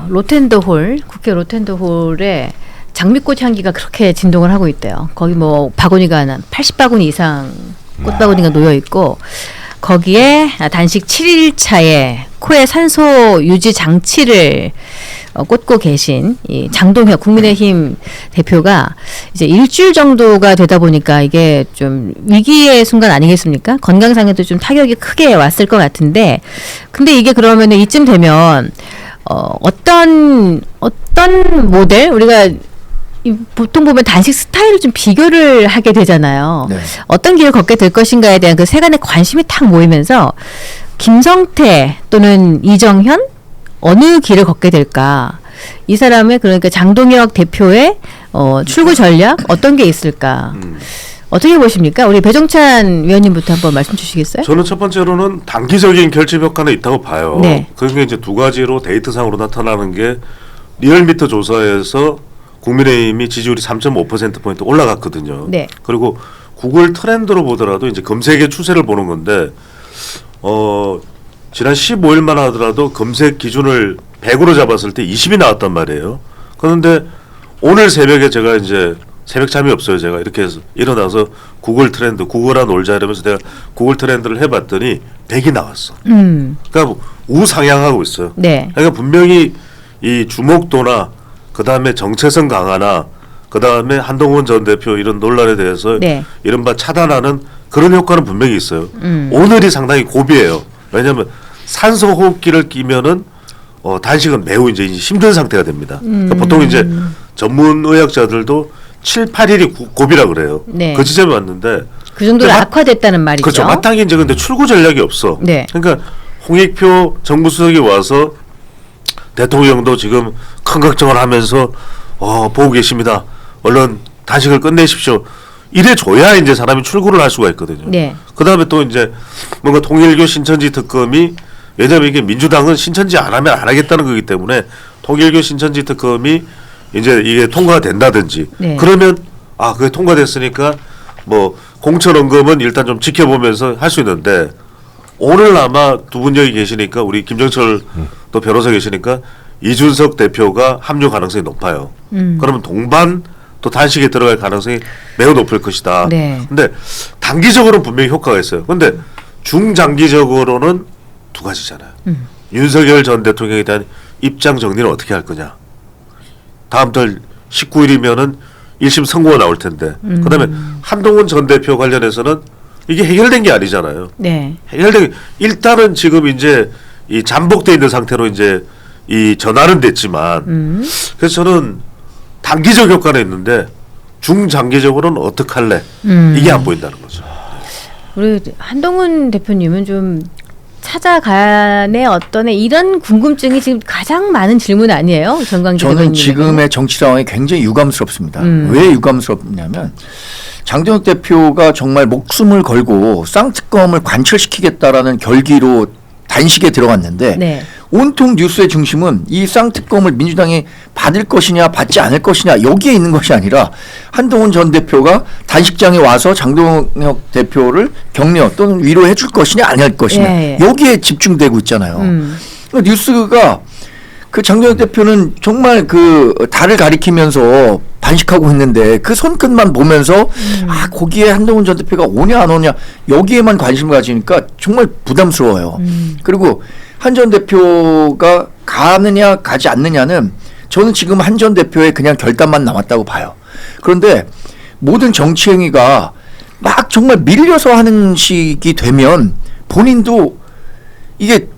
로텐더홀, 국회 로텐더홀에 장미꽃 향기가 그렇게 진동을 하고 있대요. 거기 뭐 바구니가 한 80바구니 이상 꽃바구니가 놓여 있고 거기에 단식 7일차에 코에 산소 유지 장치를 꽂고 계신 이 장동혁 국민의힘 대표가 이제 일주일 정도가 되다 보니까 이게 좀 위기의 순간 아니겠습니까? 건강상에도 좀 타격이 크게 왔을 것 같은데, 근데 이게 그러면 이쯤 되면 어떤 모델 우리가 보통 보면 단식 스타일을 좀 비교를 하게 되잖아요. 네. 어떤 길을 걷게 될 것인가에 대한 그 세간의 관심이 탁 모이면서 김성태 또는 이정현 어느 길을 걷게 될까? 이 사람의 그러니까 장동혁 대표의 출구 전략 어떤 게 있을까? 어떻게 보십니까? 우리 배종찬 위원님부터 한번 말씀 주시겠어요? 저는 첫 번째로는 단기적인 결집 효과는 있다고 봐요. 네. 그게 이제 두 가지로 데이터상으로 나타나는 게 리얼미터 조사에서 국민의힘이 지지율이 3.5%포인트 올라갔거든요. 네. 그리고 구글 트렌드로 보더라도 이제 검색의 추세를 보는 건데 지난 15일만 하더라도 검색 기준을 100으로 잡았을 때 20이 나왔단 말이에요. 그런데 오늘 새벽에 제가 이제 새벽 잠이 없어요. 제가 이렇게 해서 일어나서 구글 트렌드, 구글아 놀자 이러면서 내가 구글 트렌드를 해봤더니 100이 나왔어. 그러니까 우상향하고 있어요. 네. 그러니까 분명히 이 주목도나 그 다음에 정체성 강화나 그 다음에 한동훈 전 대표 이런 논란에 대해서 네. 이른바 차단하는 그런 효과는 분명히 있어요. 오늘이 상당히 고비예요. 왜냐하면 산소 호흡기를 끼면은 단식은 매우 이제 힘든 상태가 됩니다. 그러니까 보통 이제 전문 의학자들도 7, 8일이 고비라 그래요. 네. 그 지점에 왔는데 그 정도로 악화됐다는 말이죠. 그렇죠. 마땅히 이제 근데 출구 전략이 없어. 네. 그러니까 홍익표 정부수석이 와서 대통령도 지금 큰 걱정을 하면서 보고 계십니다. 얼른 단식을 끝내십시오. 이래 줘야 이제 사람이 출구를 할 수가 있거든요. 네. 그다음에 또 이제 뭔가 통일교 신천지 특검이 왜냐하면 이게 민주당은 신천지 안 하면 안 하겠다는 거기 때문에 통일교 신천지 특검이 이제 이게 통과가 된다든지 네. 그러면 그게 통과됐으니까 뭐 공천 언급은 일단 좀 지켜보면서 할 수 있는데 오늘 아마 두 분 여기 계시니까 우리 김정철 또 변호사 계시니까 이준석 대표가 합류 가능성이 높아요. 그러면 동반 또 단식에 들어갈 가능성이 매우 높을 것이다. 네. 근데 단기적으로는 분명히 효과가 있어요. 근데 중장기적으로는 두 가지잖아요. 윤석열 전 대통령에 대한 입장 정리는 어떻게 할 거냐. 다음 달 19일이면은 1심 선고가 나올 텐데. 그다음에 한동훈 전 대표 관련해서는 이게 해결된 게 아니잖아요. 네. 해결된 일단은 지금 이제 이 잠복돼 있는 상태로 이제 이 전환은 됐지만 그래서 저는 단기적 효과는 있는데 중장기적으로는 어떻게 할래? 이게 안 보인다는 거죠. 우리 한동훈 대표님은 좀 찾아간의 어떤 이런 궁금증이 지금 가장 많은 질문 아니에요? 정광재 저는 대표님. 지금의 정치 상황이 굉장히 유감스럽습니다. 왜 유감스럽냐면 장동혁 대표가 정말 목숨을 걸고 쌍특검을 관철시키겠다라는 결기로 단식에 들어갔는데 네. 온통 뉴스의 중심은 이 쌍특검을 민주당이 받을 것이냐 받지 않을 것이냐 여기에 있는 것이 아니라 한동훈 전 대표가 단식장에 와서 장동혁 대표를 격려 또는 위로해 줄 것이냐 안 할 것이냐 예. 여기에 집중되고 있잖아요. 뉴스가 그 장동혁 대표는 정말 그 달을 가리키면서 반식하고 있는데 그 손끝만 보면서 거기에 한동훈 전 대표가 오냐 안 오냐 여기에만 관심을 가지니까 정말 부담스러워요. 그리고 한 전 대표가 가느냐 가지 않느냐는 저는 지금 한 전 대표의 그냥 결단만 남았다고 봐요. 그런데 모든 정치 행위가 막 정말 밀려서 하는 식이 되면 본인도 이게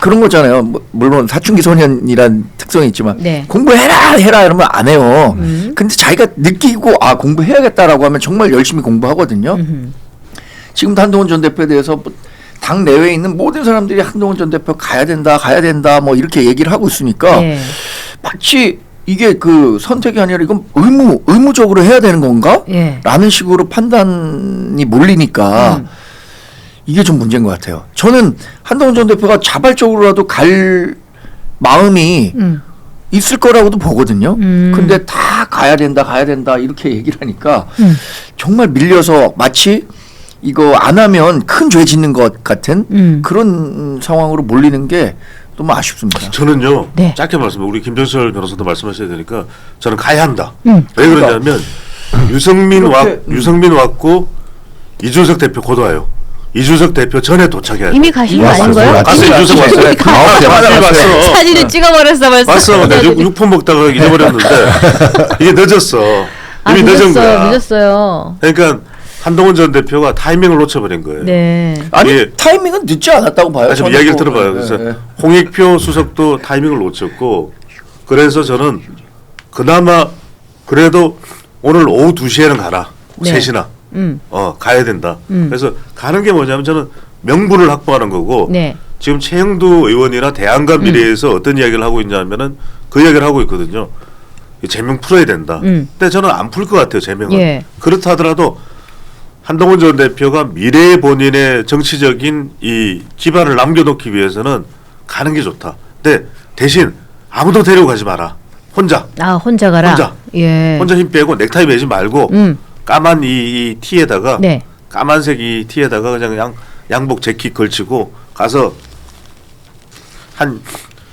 그런 거잖아요. 물론 사춘기 소년이란 특성이 있지만 네. 공부해라 이러면 안 해요. 근데 자기가 느끼고 공부해야겠다라고 하면 정말 열심히 공부하거든요. 지금도 한동훈 전 대표에 대해서 당 내외에 있는 모든 사람들이 한동훈 전 대표 가야 된다 뭐 이렇게 얘기를 하고 있으니까 네. 마치 이게 그 선택이 아니라 이건 의무적으로 해야 되는 건가? 예. 라는 식으로 판단이 몰리니까 이게 좀 문제인 것 같아요. 저는 한동훈 전 대표가 자발적으로라도 갈 마음이 있을 거라고도 보거든요. 근데 다 가야 된다 이렇게 얘기를 하니까 정말 밀려서 마치 이거 안 하면 큰 죄 짓는 것 같은 그런 상황으로 몰리는 게 너무 아쉽습니다. 저는요. 네. 짧게 말씀드리면 우리 김정철 변호사도 말씀하셔야 되니까 저는 가야 한다. 음. 왜 그러냐면 유승민 왔고 이준석 대표 곧 와요. 이준석 대표 전에 도착해야 돼. 이미 가신 거 아닌가요? 갔어. 이준석 왔어요. 왔어. 사진을 찍어버렸어 벌써. 왔어. 나 육포 먹다가 잊어버렸는데 이게 늦었어. 이미 늦은 거야. 늦었어요. 그러니까 한동훈 전 대표가 타이밍을 놓쳐버린 거예요. 네. 아니 예. 타이밍은 늦지 않았다고 봐요. 좀 저는 이야기를 뭐, 들어봐요. 그래서 홍익표 수석도 타이밍을 놓쳤고 그래서 저는 그나마 그래도 오늘 오후 2시에는 가라. 네. 3시나. 가야 된다. 음. 그래서 가는 게 뭐냐면 저는 명분을 확보하는 거고 네. 지금 최영두 의원이나 대안과 미래에서 어떤 이야기를 하고 있냐면은 그 이야기를 하고 있거든요. 이 제명 풀어야 된다. 근데 저는 안 풀 것 같아요. 제명은. 예. 그렇다 하더라도 한동훈 전 대표가 미래의 본인의 정치적인 이 기반을 남겨놓기 위해서는 가는 게 좋다. 근데 대신 아무도 데려가지 마라. 혼자. 아 혼자 가라. 혼자. 예. 혼자 힘 빼고 넥타이 매지 말고 까만 이 티에다가 네. 까만색 이 티에다가 그냥 양복 재킷 걸치고 가서 한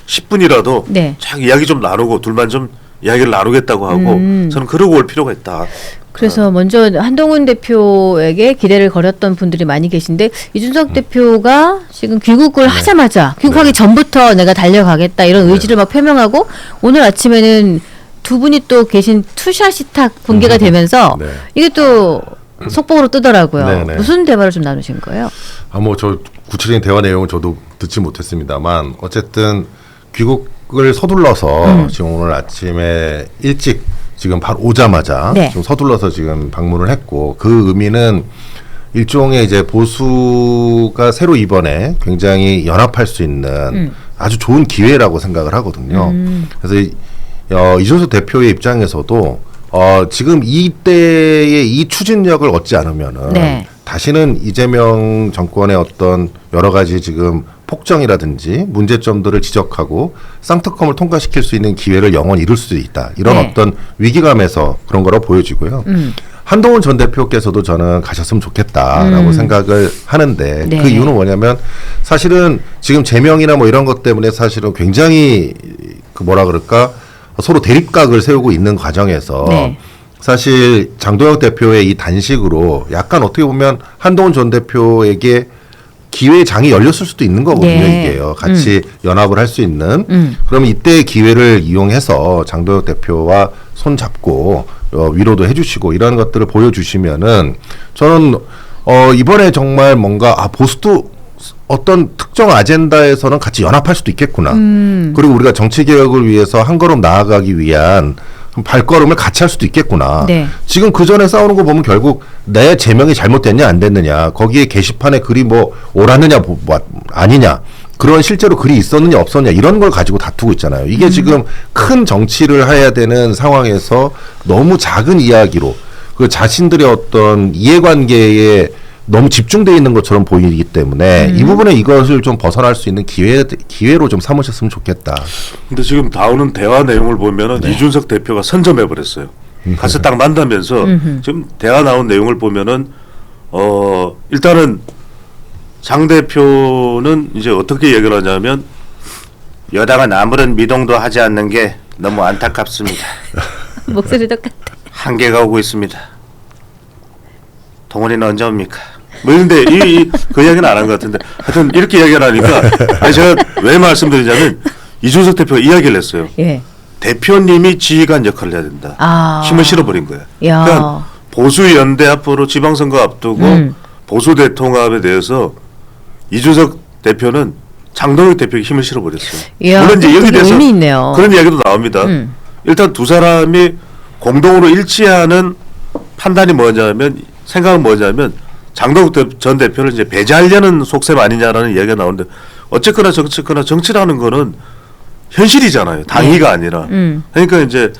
10분이라도 네. 쫙 이야기 좀 나누고 둘만 좀 이야기를 나누겠다고 하고 저는 그러고 올 필요가 있다. 그래서 먼저 한동훈 대표에게 기대를 걸었던 분들이 많이 계신데 이준석 대표가 지금 귀국을 하자마자 귀국하기 전부터 내가 달려가겠다 이런 의지를 막 표명하고 오늘 아침에는 두 분이 또 계신 투샷이 딱 공개가 되면서 네. 이게 또 속보로 뜨더라고요. 네, 네. 무슨 대화를 좀 나누신 거예요? 뭐 저 구체적인 대화 내용은 저도 듣지 못했습니다만 어쨌든 귀국을 서둘러서 지금 오늘 아침에 일찍 지금 바로 오자마자 네. 지금 서둘러서 지금 방문을 했고 그 의미는 일종의 이제 보수가 새로 이번에 굉장히 연합할 수 있는 아주 좋은 기회라고 생각을 하거든요. 그래서 이준석 대표의 입장에서도 지금 이때의 이 추진력을 얻지 않으면은 네. 다시는 이재명 정권의 어떤 여러 가지 지금 폭정이라든지 문제점들을 지적하고 쌍특검을 통과시킬 수 있는 기회를 영원히 잃을 수도 있다. 이런 네. 어떤 위기감에서 그런 거라고 보여지고요. 한동훈 전 대표께서도 저는 가셨으면 좋겠다라고 생각을 하는데 네. 그 이유는 뭐냐면 사실은 지금 제명이나 뭐 이런 것 때문에 사실은 굉장히 그 뭐라 그럴까 서로 대립각을 세우고 있는 과정에서 네. 사실 장도영 대표의 이 단식으로 약간 어떻게 보면 한동훈 전 대표에게 기회의 장이 열렸을 수도 있는 거거든요. 네. 이게요. 같이 연합을 할 수 있는. 그러면 이때의 기회를 이용해서 장도영 대표와 손 잡고 위로도 해주시고 이런 것들을 보여주시면은 저는 이번에 정말 뭔가 보수도 어떤 특정 아젠다에서는 같이 연합할 수도 있겠구나. 그리고 우리가 정치 개혁을 위해서 한 걸음 나아가기 위한 발걸음을 같이 할 수도 있겠구나. 네. 지금 그 전에 싸우는 거 보면 결국 내 제명이 잘못됐냐 안 됐느냐, 거기에 게시판에 글이 뭐 옳았느냐 뭐 아니냐, 그런 실제로 글이 있었느냐 없었느냐 이런 걸 가지고 다투고 있잖아요. 이게 지금 큰 정치를 해야 되는 상황에서 너무 작은 이야기로 그 자신들의 어떤 이해관계에 너무 집중돼 있는 것처럼 보이기 때문에 이 부분에 이것을 좀 벗어날 수 있는 기회로 좀 삼으셨으면 좋겠다. 근데 지금 나오는 대화 내용을 보면은 이준석 대표가 선점해 버렸어요. 가서 딱 만나면서 지금 대화 나온 내용을 보면은 일단은 장 대표는 이제 어떻게 얘기를 하냐면 여당은 아무런 미동도 하지 않는 게 너무 안타깝습니다. 목소리 똑같아. 한계가 오고 있습니다. 동원이는 언제 옵니까? 뭐 이런데 그 이야기는 안 한 것 같은데 하여튼 이렇게 이야기를 하니까 아니 제가 왜 말씀드리냐면 이준석 대표가 이야기를 했어요. 예. 대표님이 지휘관 역할을 해야 된다. 힘을 실어버린 거예요. 야. 그러니까 보수 연대 앞으로 지방선거 앞두고 보수 대통합에 대해서 이준석 대표는 장동혁 대표에게 힘을 실어버렸어요. 이야, 물론 이제 여기 대해서 의미 있네요. 그런 이야기도 나옵니다. 일단 두 사람이 공동으로 일치하는 판단이 뭐냐면 생각은 뭐냐면 장동혁 전 대표를 이제 배제하려는 속셈 아니냐라는 이야기가 나오는데 어쨌거나 정치라는 거는 현실이잖아요. 당위가 아니라. 그러니까 이제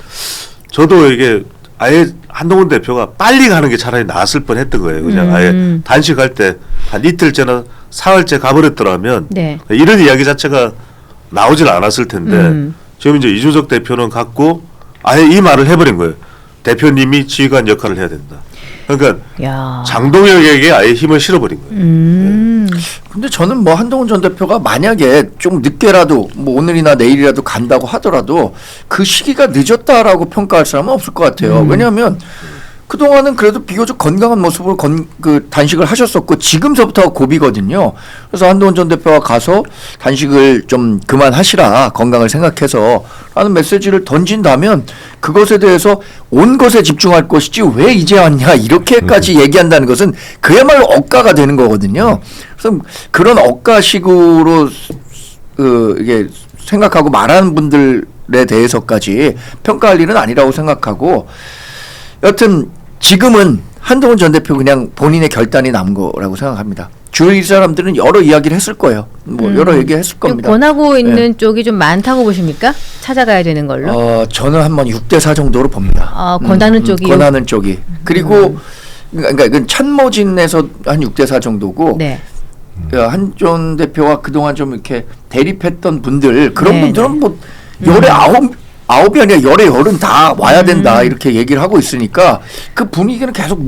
저도 이게 아예 한동훈 대표가 빨리 가는 게 차라리 나았을 뻔했던 거예요. 그냥 아예 단식할 때 한 이틀째나 사흘째 가버렸더라면 네. 이런 이야기 자체가 나오질 않았을 텐데 지금 이제 이준석 대표는 갖고 아예 이 말을 해버린 거예요. 대표님이 지휘관 역할을 해야 된다. 그러니까 야. 장동혁에게 아예 힘을 실어버린 거예요. 근데 저는 뭐 한동훈 전 대표가 만약에 좀 늦게라도 뭐 오늘이나 내일이라도 간다고 하더라도 그 시기가 늦었다라고 평가할 사람은 없을 것 같아요. 왜냐하면 그동안은 그래도 비교적 건강한 모습으로 그 단식을 하셨었고 지금서부터 고비거든요. 그래서 한동훈 전 대표가 가서 단식을 좀 그만하시라 건강을 생각해서 라는 메시지를 던진다면 그것에 대해서 온 것에 집중할 것이지 왜 이제 왔냐 이렇게까지 얘기한다는 것은 그야말로 억가가 되는 거거든요. 그래서 그런 억가식으로 이게 생각하고 말하는 분들에 대해서까지 평가할 일은 아니라고 생각하고 여튼 지금은 한동훈 전 대표 그냥 본인의 결단이 남은 거라고 생각합니다. 주위 사람들은 여러 이야기를 했을 거예요. 뭐 여러 얘기했을 겁니다. 권하고 있는 쪽이 좀 많다고 보십니까? 찾아가야 되는 걸로? 저는 한번 6대4 정도로 봅니다. 권하는 쪽이 권하는 쪽이. 그리고 그러니까 그 찬모진에서 한 6대4 정도고 네. 한 전 대표와 그동안 좀 이렇게 대립했던 분들 그런 네, 분들은 뭐 열에 아홉이 아니라 열에 열은 다 와야 된다 이렇게 얘기를 하고 있으니까 그 분위기는 계속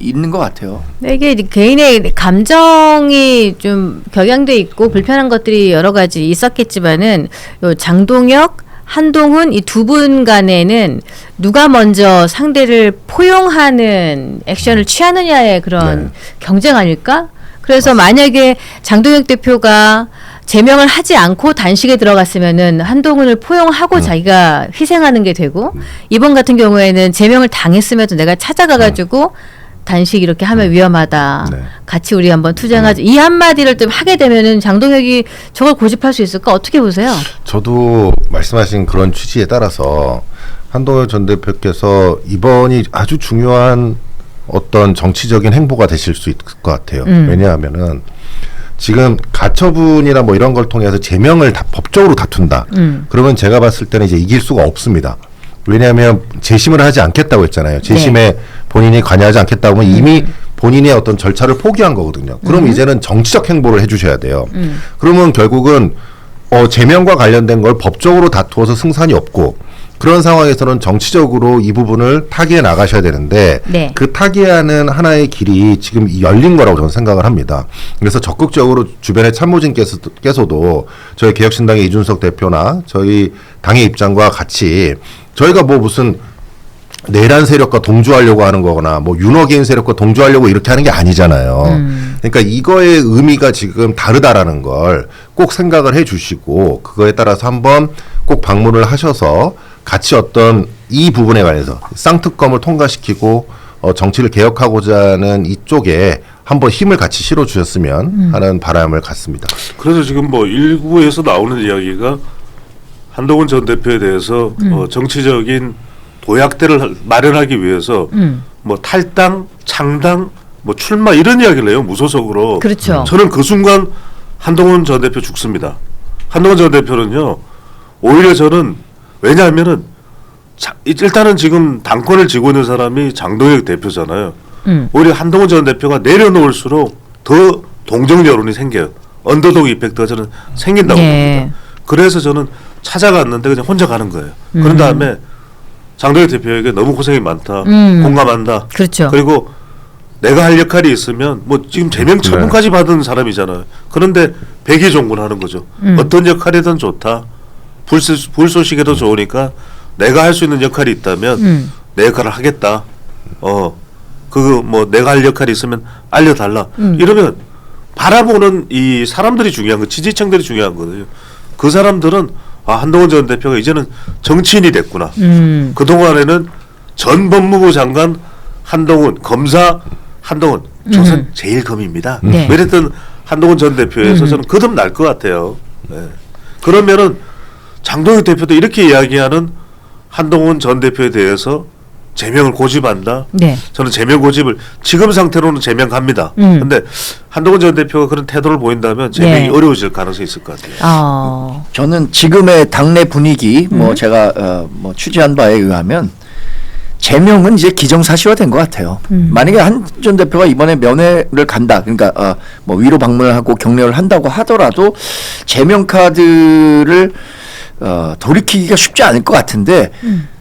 있는 것 같아요. 이게 개인의 감정이 좀 격양돼 있고 불편한 것들이 여러 가지 있었겠지만은 요 장동혁, 한동훈 이 두 분 간에는 누가 먼저 상대를 포용하는 액션을 취하느냐의 그런 경쟁 아닐까? 그래서 만약에 장동혁 대표가 제명을 하지 않고 단식에 들어갔으면은 한동훈을 포용하고 자기가 희생하는 게 되고 이번 같은 경우에는 제명을 당했음에도 내가 찾아가가지고 단식 이렇게 하면 위험하다. 네. 같이 우리 한번 투쟁하자. 이 한마디를 좀 하게 되면은 장동혁이 저걸 고집할 수 있을까? 어떻게 보세요? 저도 말씀하신 그런 취지에 따라서 한동훈 전 대표께서 이번이 아주 중요한 어떤 정치적인 행보가 되실 수 있을 것 같아요. 왜냐하면은 지금 가처분이나 뭐 이런 걸 통해서 제명을 법적으로 다툰다. 그러면 제가 봤을 때는 이제 이길 수가 없습니다. 왜냐하면 재심을 하지 않겠다고 했잖아요. 재심에 본인이 관여하지 않겠다고 하면 이미 본인의 어떤 절차를 포기한 거거든요. 그럼 이제는 정치적 행보를 해주셔야 돼요. 그러면 결국은 제명과 관련된 걸 법적으로 다투어서 승산이 없고 그런 상황에서는 정치적으로 이 부분을 타개해 나가셔야 되는데 네. 그 타개하는 하나의 길이 지금 열린 거라고 저는 생각을 합니다. 그래서 적극적으로 주변의 참모진께서도 저희 개혁신당의 이준석 대표나 저희 당의 입장과 같이 저희가 뭐 무슨 내란 세력과 동조하려고 하는 거거나 뭐 윤호개인 세력과 동조하려고 이렇게 하는 게 아니잖아요. 그러니까 이거의 의미가 지금 다르다라는 걸 꼭 생각을 해 주시고 그거에 따라서 한번 꼭 방문을 하셔서 같이 어떤 이 부분에 관해서 쌍특검을 통과시키고 정치를 개혁하고자 하는 이쪽에 한번 힘을 같이 실어 주셨으면 하는 바람을 갖습니다. 그래서 지금 뭐 일부에서 나오는 이야기가 한동훈 전 대표에 대해서 정치적인 도약대를 마련하기 위해서 뭐 탈당, 창당, 뭐 출마 이런 이야기를 해요. 무소속으로. 그렇죠. 저는 그 순간 한동훈 전 대표 죽습니다. 한동훈 전 대표는요. 오히려 저는 왜냐하면은 일단은 지금 당권을 쥐고 있는 사람이 장동혁 대표잖아요. 오히려 한동훈 전 대표가 내려놓을수록 더 동정 여론이 생겨요. 언더독 이펙트가 저는 생긴다고 봅니다. 그래서 저는 찾아갔는데 그냥 혼자 가는 거예요. 그런 다음에 장동혁 대표에게 너무 고생이 많다. 공감한다. 그렇죠. 그리고 내가 할 역할이 있으면 뭐 지금 제명 처분까지 받은 사람이잖아요. 그런데 백의종군하는 거죠. 어떤 역할이든 좋다. 불쏘시개도 좋으니까 내가 할 수 있는 역할이 있다면 내 역할을 하겠다. 그거 뭐 내가 할 역할이 있으면 알려달라. 이러면 바라보는 이 사람들이 중요한 거, 지지층들이 중요한 거거든요. 그 사람들은 한동훈 전 대표가 이제는 정치인이 됐구나. 그동안에는 전 법무부 장관 한동훈, 검사 한동훈, 조선 제1검입니다. 네. 이랬던 한동훈 전 대표에서 저는 거듭날 것 같아요. 네. 그러면은 장동혁 대표도 이렇게 이야기하는 한동훈 전 대표에 대해서 제명을 고집한다. 네. 저는 제명 고집을 지금 상태로는 제명 갑니다. 그런데 한동훈 전 대표가 그런 태도를 보인다면 제명이 어려워질 가능성이 있을 것 같아요. 저는 지금의 당내 분위기 뭐 제가 뭐 취재한 바에 의하면 제명은 이제 기정사실화된 것 같아요. 만약에 한 전 대표가 이번에 면회를 간다, 그러니까 뭐 위로 방문을 하고 격려를 한다고 하더라도 제명 카드를 돌이키기가 쉽지 않을 것 같은데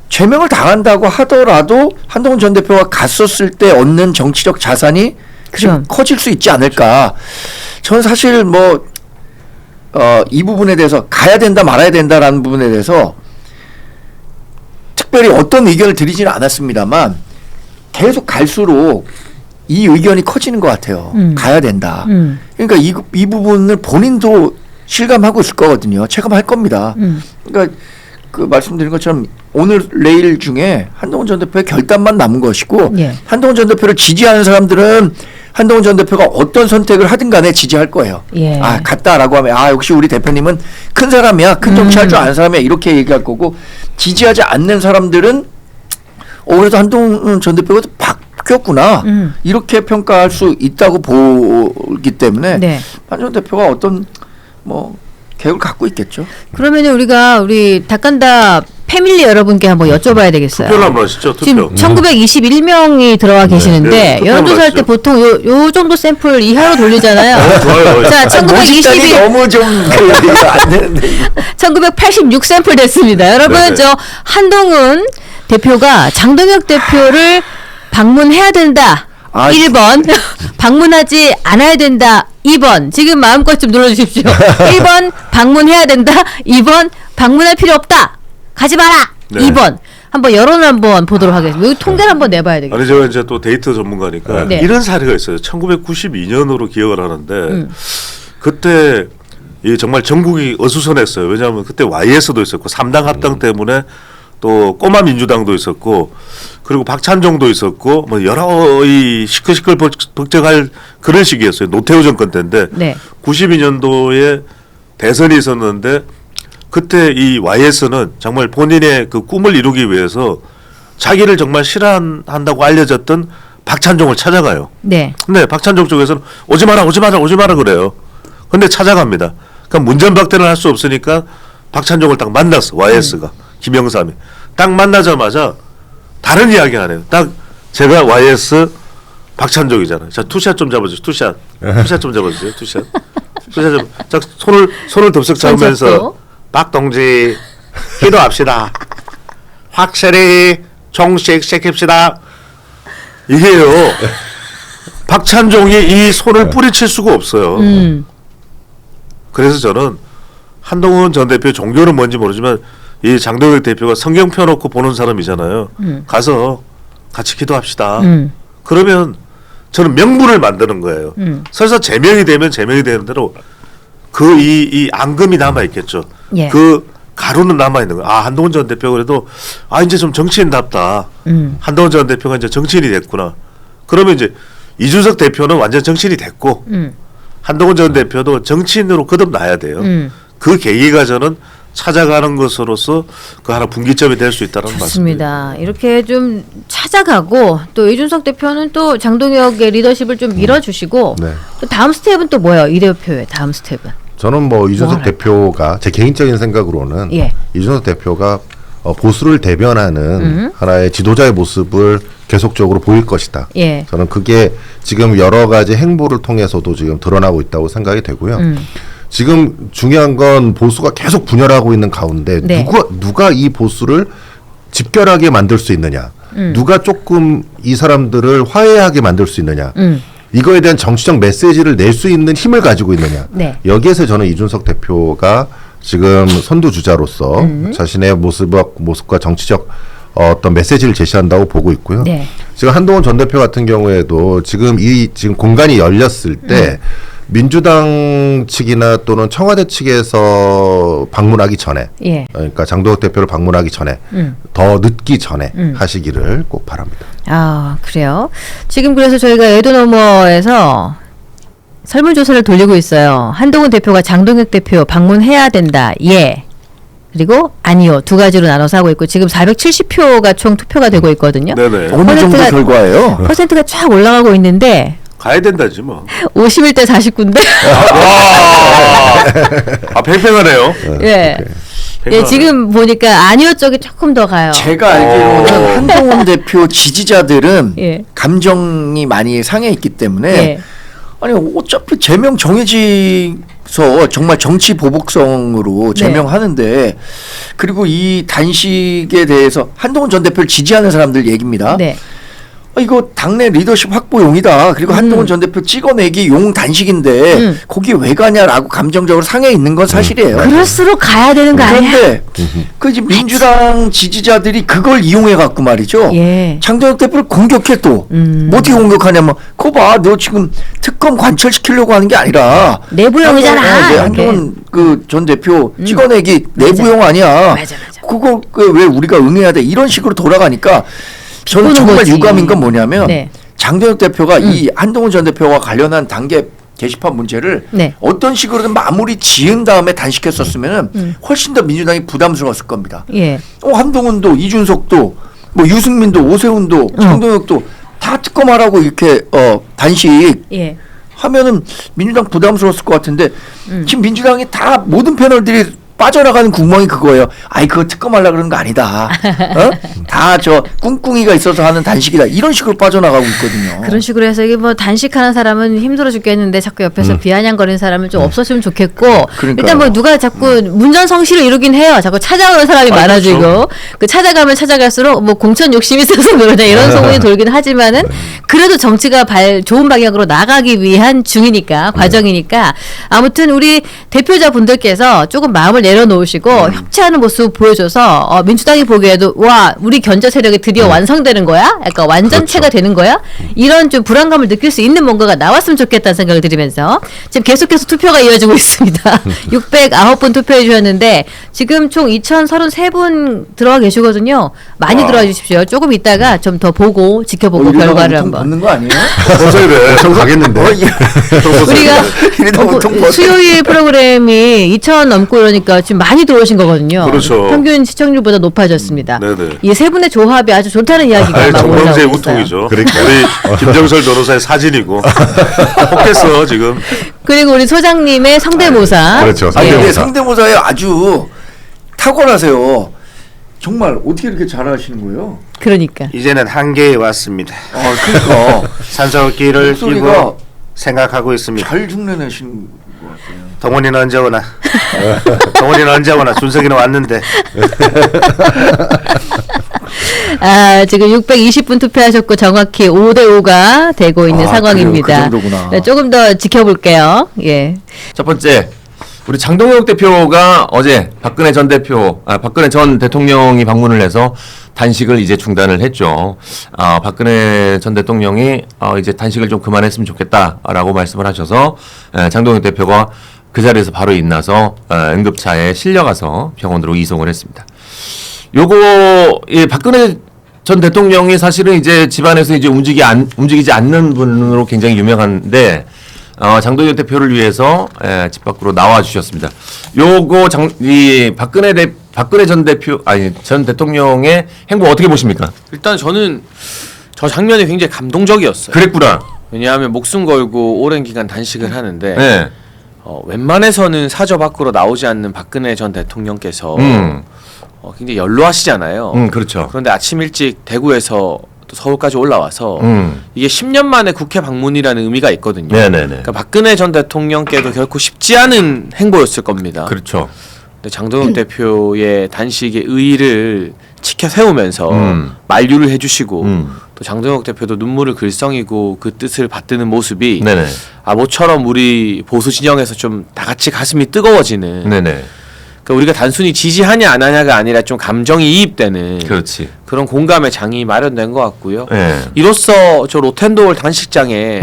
제명을 당한다고 하더라도 한동훈 전 대표가 갔었을 때 얻는 정치적 자산이 좀 커질 수 있지 않을까. 저는 사실 뭐 이 부분에 대해서 가야 된다 말아야 된다라는 부분에 대해서 특별히 어떤 의견을 드리지는 않았습니다만 계속 갈수록 이 의견이 커지는 것 같아요. 가야 된다. 그러니까 이 부분을 본인도 실감하고 있을 거거든요. 체감할 겁니다. 그러니까 그 말씀드린 것처럼 오늘 내일 중에 한동훈 전 대표의 결단만 남은 것이고 예. 한동훈 전 대표를 지지하는 사람들은 한동훈 전 대표가 어떤 선택을 하든 간에 지지할 거예요. 예. 아 갔다라고 하면 아 역시 우리 대표님은 큰 사람이야. 큰 정치할 줄 아는 사람이야. 이렇게 얘기할 거고 지지하지 않는 사람들은 그래도 한동훈 전 대표가 바뀌었구나. 이렇게 평가할 수 있다고 보기 때문에 네. 한 전 대표가 어떤 뭐 계획을 갖고 있겠죠. 그러면은 우리 닭간다 패밀리 여러분께 한번 여쭤봐야 되겠어요. 투표를 한번 하시죠. 투표. 지금 1921명이 들어와 계시는데 네, 투표 여론조사할 때 한번 보통 요 정도 샘플 이하로 돌리잖아요. 좋아요. 자, 모집단이 1921 너무 좀 안 되는데. 1986 샘플 됐습니다. 여러분 네네. 저 한동훈 대표가 장동혁 대표를 방문해야 된다. 아, 1번 방문하지 않아야 된다. 2번 지금 마음껏 좀 눌러주십시오. 1번 방문해야 된다. 2번 방문할 필요 없다. 가지 마라. 네. 2번 한번 여론을 한번 보도록 하겠습니다. 여기 통계를 한번 내봐야 되겠어요. 아니 제가 이제 또 데이터 전문가니까 네. 이런 사례가 있어요. 1992년으로 기억을 하는데 그때 이 정말 전국이 어수선했어요. 왜냐하면 그때 YS도 있었고 3당 합당 때문에 또 꼬마 민주당도 있었고 그리고 박찬종도 있었고 뭐 여러 이 시끌시끌 벅적할 그런 시기였어요. 노태우 정권 때인데 네. 92년도에 대선이 있었는데 그때 이 YS는 정말 본인의 그 꿈을 이루기 위해서 자기를 정말 싫어한다고 알려졌던 박찬종을 찾아가요. 네. 근데 박찬종 쪽에서는 오지 마라 그래요. 근데 찾아갑니다. 그러니까 문전박대를 할 수 없으니까 박찬종을 딱 만났어. YS가 김영삼이 딱 만나자마자 다른 이야기 하네요. 딱 제가 YS 박찬종이잖아요. 자 투샷 좀 잡아주세요. 투샷 좀 잡아주세요. 투샷 좀. 자 손을 덥석 손 잡으면서 잡고. 박 동지 기도합시다. 확실히 종식 시킵시다. 이게요. 박찬종이 이 손을 뿌리칠 수가 없어요. 그래서 저는 한동훈 전 대표 종교는 뭔지 모르지만 이 장동혁 대표가 성경 펴놓고 보는 사람이잖아요. 가서 같이 기도합시다. 그러면 저는 명분을 만드는 거예요. 설사 제명이 되면 제명이 되는 대로 그 이 앙금이 남아 있겠죠. 예. 그 가루는 남아 있는 거예요. 아 한동훈 전 대표 그래도 이제 좀 정치인답다. 한동훈 전 대표가 이제 정치인이 됐구나. 그러면 이제 이준석 대표는 완전 정치인이 됐고 한동훈 전 대표도 정치인으로 거듭나야 돼요. 그 계기가 저는 찾아가는 것으로서 그 하나 분기점이 될 수 있다는 말씀입니다. 좋습니다. 이렇게 좀 찾아가고 또 이준석 대표는 또 장동혁의 리더십을 좀 밀어주시고 네. 또 다음 스텝은 또 뭐예요? 이 대표의 다음 스텝은? 저는 뭐 이준석 할까요? 대표가 제 개인적인 생각으로는 예. 이준석 대표가 보수를 대변하는 하나의 지도자의 모습을 계속적으로 보일 것이다. 예. 저는 그게 지금 여러 가지 행보를 통해서도 지금 드러나고 있다고 생각이 되고요. 지금 중요한 건 보수가 계속 분열하고 있는 가운데 네. 누가 이 보수를 집결하게 만들 수 있느냐, 누가 조금 이 사람들을 화해하게 만들 수 있느냐, 이거에 대한 정치적 메시지를 낼 수 있는 힘을 가지고 있느냐. 네. 여기에서 저는 이준석 대표가 지금 선두주자로서 자신의 모습과 정치적 어떤 메시지를 제시한다고 보고 있고요. 네. 지금 한동훈 전 대표 같은 경우에도 지금 공간이 열렸을 때 민주당 측이나 또는 청와대 측에서 방문하기 전에, 예. 그러니까 장동혁 대표를 방문하기 전에 더 늦기 전에 하시기를 꼭 바랍니다. 아 그래요. 지금 그래서 저희가 에도너머에서 설문조사를 돌리고 있어요. 한동훈 대표가 장동혁 대표 방문해야 된다. 예. 그리고 아니요. 두 가지로 나눠서 하고 있고 지금 470표가 총 투표가 되고 있거든요. 네네. 어느 정도 결과예요? 퍼센트가 쫙 올라가고 있는데 가야 된다지 뭐. 51대 49인데. 팽팽하네요. 예. 예, 지금 보니까 아니요 쪽이 조금 더 가요. 제가 알기로는 한동훈 대표 지지자들은 예. 감정이 많이 상해 있기 때문에 예. 아니 어차피 제명 정해진 정말 정치 보복성으로 제명하는데 그리고 이 단식에 대해서 한동훈 전 대표를 지지하는 사람들 얘기입니다. 네. 이거 당내 리더십 확보용이다. 그리고 한동훈 전 대표 찍어내기 용 단식인데 거기 왜 가냐라고 감정적으로 상해 있는 건 사실이에요. 그럴수록 가야 되는 거 아니야? 그런데 그 이제 민주당 지지자들이 그걸 이용해 갖고 말이죠. 예. 장동혁 대표를 공격해 또. 뭐 어떻게 공격하냐면 그거 봐. 너 지금 특검 관철시키려고 하는 게 아니라 내부용이잖아. 한동훈 그 전 대표 찍어내기 내부용 아니야. 맞아. 그거 왜 우리가 응해야 돼? 이런 식으로 돌아가니까 저는 정말 거지. 유감인 건 뭐냐면 네. 장동혁 대표가 이 한동훈 전 대표와 관련한 단계 게시판 문제를 네. 어떤 식으로든 마무리 지은 다음에 단식했었으면 훨씬 더 민주당이 부담스러웠을 겁니다. 예. 한동훈도 이준석도 뭐 유승민도 오세훈도 장동혁도 다 특검하라고 이렇게 단식 예. 하면은 민주당 부담스러웠을 것 같은데 지금 민주당이 다 모든 패널들이 빠져나가는 구멍이 그거예요. 아이 그거 특검하려고 그러는 거 아니다. 다 저 꿍꿍이가 있어서 하는 단식이다. 이런 식으로 빠져나가고 있거든요. 그런 식으로 해서 이게 뭐 단식하는 사람은 힘들어 죽겠는데 자꾸 옆에서 비아냥거리는 사람은 좀 없었으면 좋겠고 그러니까요. 일단 뭐 누가 자꾸 문전성시를 이루긴 해요. 자꾸 찾아오는 사람이 많아지고 그렇죠. 그 찾아가면 찾아갈수록 뭐 공천 욕심이 있어서 그러냐 이런 소문이 돌긴 하지만은 그래도 정치가 좋은 방향으로 나가기 위한 중이니까 과정이니까 아무튼 우리 대표자분들께서 조금 마음을 내려놓으시고 협치하는 모습 보여줘서 민주당이 보기에도 와 우리 견제 세력이 드디어 완성되는 거야? 약간 완전체가 되는 거야? 이런 좀 불안감을 느낄 수 있는 뭔가가 나왔으면 좋겠다는 생각을 드리면서 지금 계속해서 투표가 이어지고 있습니다. 609분 투표해 주셨는데 지금 총 2033분 들어와 계시거든요. 많이 들어와 주십시오. 조금 있다가 좀 더 보고 지켜보고 결과를 한번. 받는 거 아니에요? 벌써 이래. 엄청 가겠는데. 우리가 이러다 보통 뭐- 수요일 프로그램이 2,000 넘고 이러니까 지금 많이 들어오신 거거든요. 그렇죠. 평균 시청률보다 높아졌습니다. 네네. 이 세 분의 조합이 아주 좋다는 이야기가 막 올라오고 정명세 있어요. 우통이죠. 그러니까. 우리 김정설 변호사의 사진이고 혹했어 지금. 그리고 우리 소장님의 성대모사. 그렇죠. 아니 근데 성대모사. 성대모사에 아주 탁월하세요. 정말 어떻게 이렇게 잘하시는 거예요? 그러니까. 이제는 한계에 왔습니다. 그러니까 산소호흡기를 목소리가 끼고 생각하고 있습니다. 잘 흉내내시는 것 같아요. 동원이는 언제 오나? 동원이는 언제 오나? 준석이는 왔는데. 지금 620분 투표하셨고 정확히 5대5가 되고 있는 상황입니다. 그래요. 그 정도구나. 네, 조금 더 지켜볼게요. 예. 첫 번째 우리 장동혁 대표가 어제 박근혜 전 대통령이 방문을 해서 단식을 이제 중단을 했죠. 박근혜 전 대통령이 이제 단식을 좀 그만했으면 좋겠다라고 말씀을 하셔서 장동혁 대표가 그 자리에서 바로 일어나서 응급차에 실려가서 병원으로 이송을 했습니다. 요거 박근혜 전 대통령이 사실은 이제 집안에서 이제 움직이지 않는 분으로 굉장히 유명한데 장동혁 대표를 위해서 집 밖으로 나와 주셨습니다. 요거 박근혜 전 대통령의 행보 어떻게 보십니까? 일단 저는 저 장면이 굉장히 감동적이었어요. 그랬구나. 왜냐하면 목숨 걸고 오랜 기간 단식을 하는데 네. 웬만해서는 사저 밖으로 나오지 않는 박근혜 전 대통령께서 굉장히 연로하시잖아요. 그렇죠. 그런데 아침 일찍 대구에서 또 서울까지 올라와서 이게 10년 만에 국회 방문이라는 의미가 있거든요. 네네네. 그러니까 박근혜 전 대통령께도 결코 쉽지 않은 행보였을 겁니다. 그렇죠. 근데 장동혁 대표의 단식의 의의를 지켜 세우면서 음. 만류를 해주시고 또 장동혁 대표도 눈물을 글썽이고 그 뜻을 받드는 모습이 네네. 모처럼 우리 보수 진영에서 좀 다 같이 가슴이 뜨거워지는 네네. 그러니까 우리가 단순히 지지하냐 안 하냐가 아니라 좀 감정이 이입되는 그렇지. 그런 공감의 장이 마련된 것 같고요. 네. 이로써 저 로텐도홀 단식장에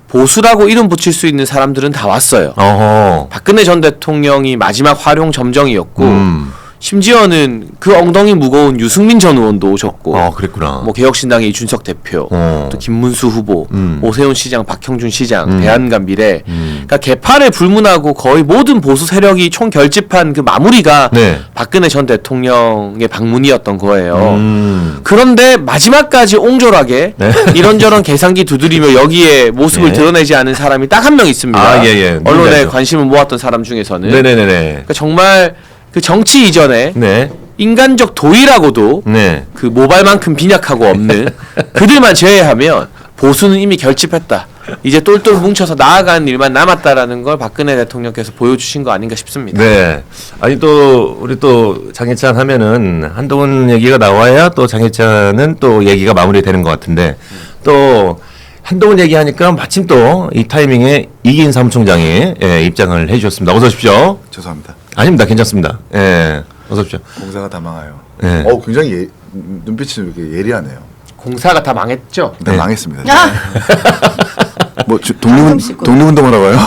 보수라고 이름 붙일 수 있는 사람들은 다 왔어요. 어허. 박근혜 전 대통령이 마지막 활용 점정이었고 심지어는 그 엉덩이 무거운 유승민 전 의원도 오셨고 그랬구나. 뭐 개혁신당의 이준석 대표 또 김문수 후보 오세훈 시장 박형준 시장 대한감 미래 그러니까 개판에 불문하고 거의 모든 보수 세력이 총 결집한 그 마무리가 네. 박근혜 전 대통령의 방문이었던 거예요. 그런데 마지막까지 옹졸하게 네. 이런저런 계산기 두드리며 여기에 모습을 네. 드러내지 않은 사람이 딱 한 명 있습니다. 예. 언론에 누군가요? 관심을 모았던 사람 중에서는 네네네네. 그러니까 정말 그 정치 이전에 네. 인간적 도의라고도 네. 그 모발만큼 빈약하고 없는 그들만 제외하면 보수는 이미 결집했다. 이제 똘똘 뭉쳐서 나아가는 일만 남았다라는 걸 박근혜 대통령께서 보여주신 거 아닌가 싶습니다. 네. 아니 또 우리 또 장혜찬 하면은 한동훈 얘기가 나와야 또 장혜찬은 또 얘기가 마무리되는 것 같은데 또 한동훈 얘기하니까 마침 또 이 타이밍에 이기인 사무총장이 입장을 해주셨습니다. 어서 오십시오. 죄송합니다. 아닙니다. 괜찮습니다. 어서 오십시오. 공사가 다 망해요. 네. 굉장히 눈빛이 이렇게 예리하네요. 공사가 다 망했죠. 네, 네. 망했습니다. 야! 뭐 독립운동을 하고요.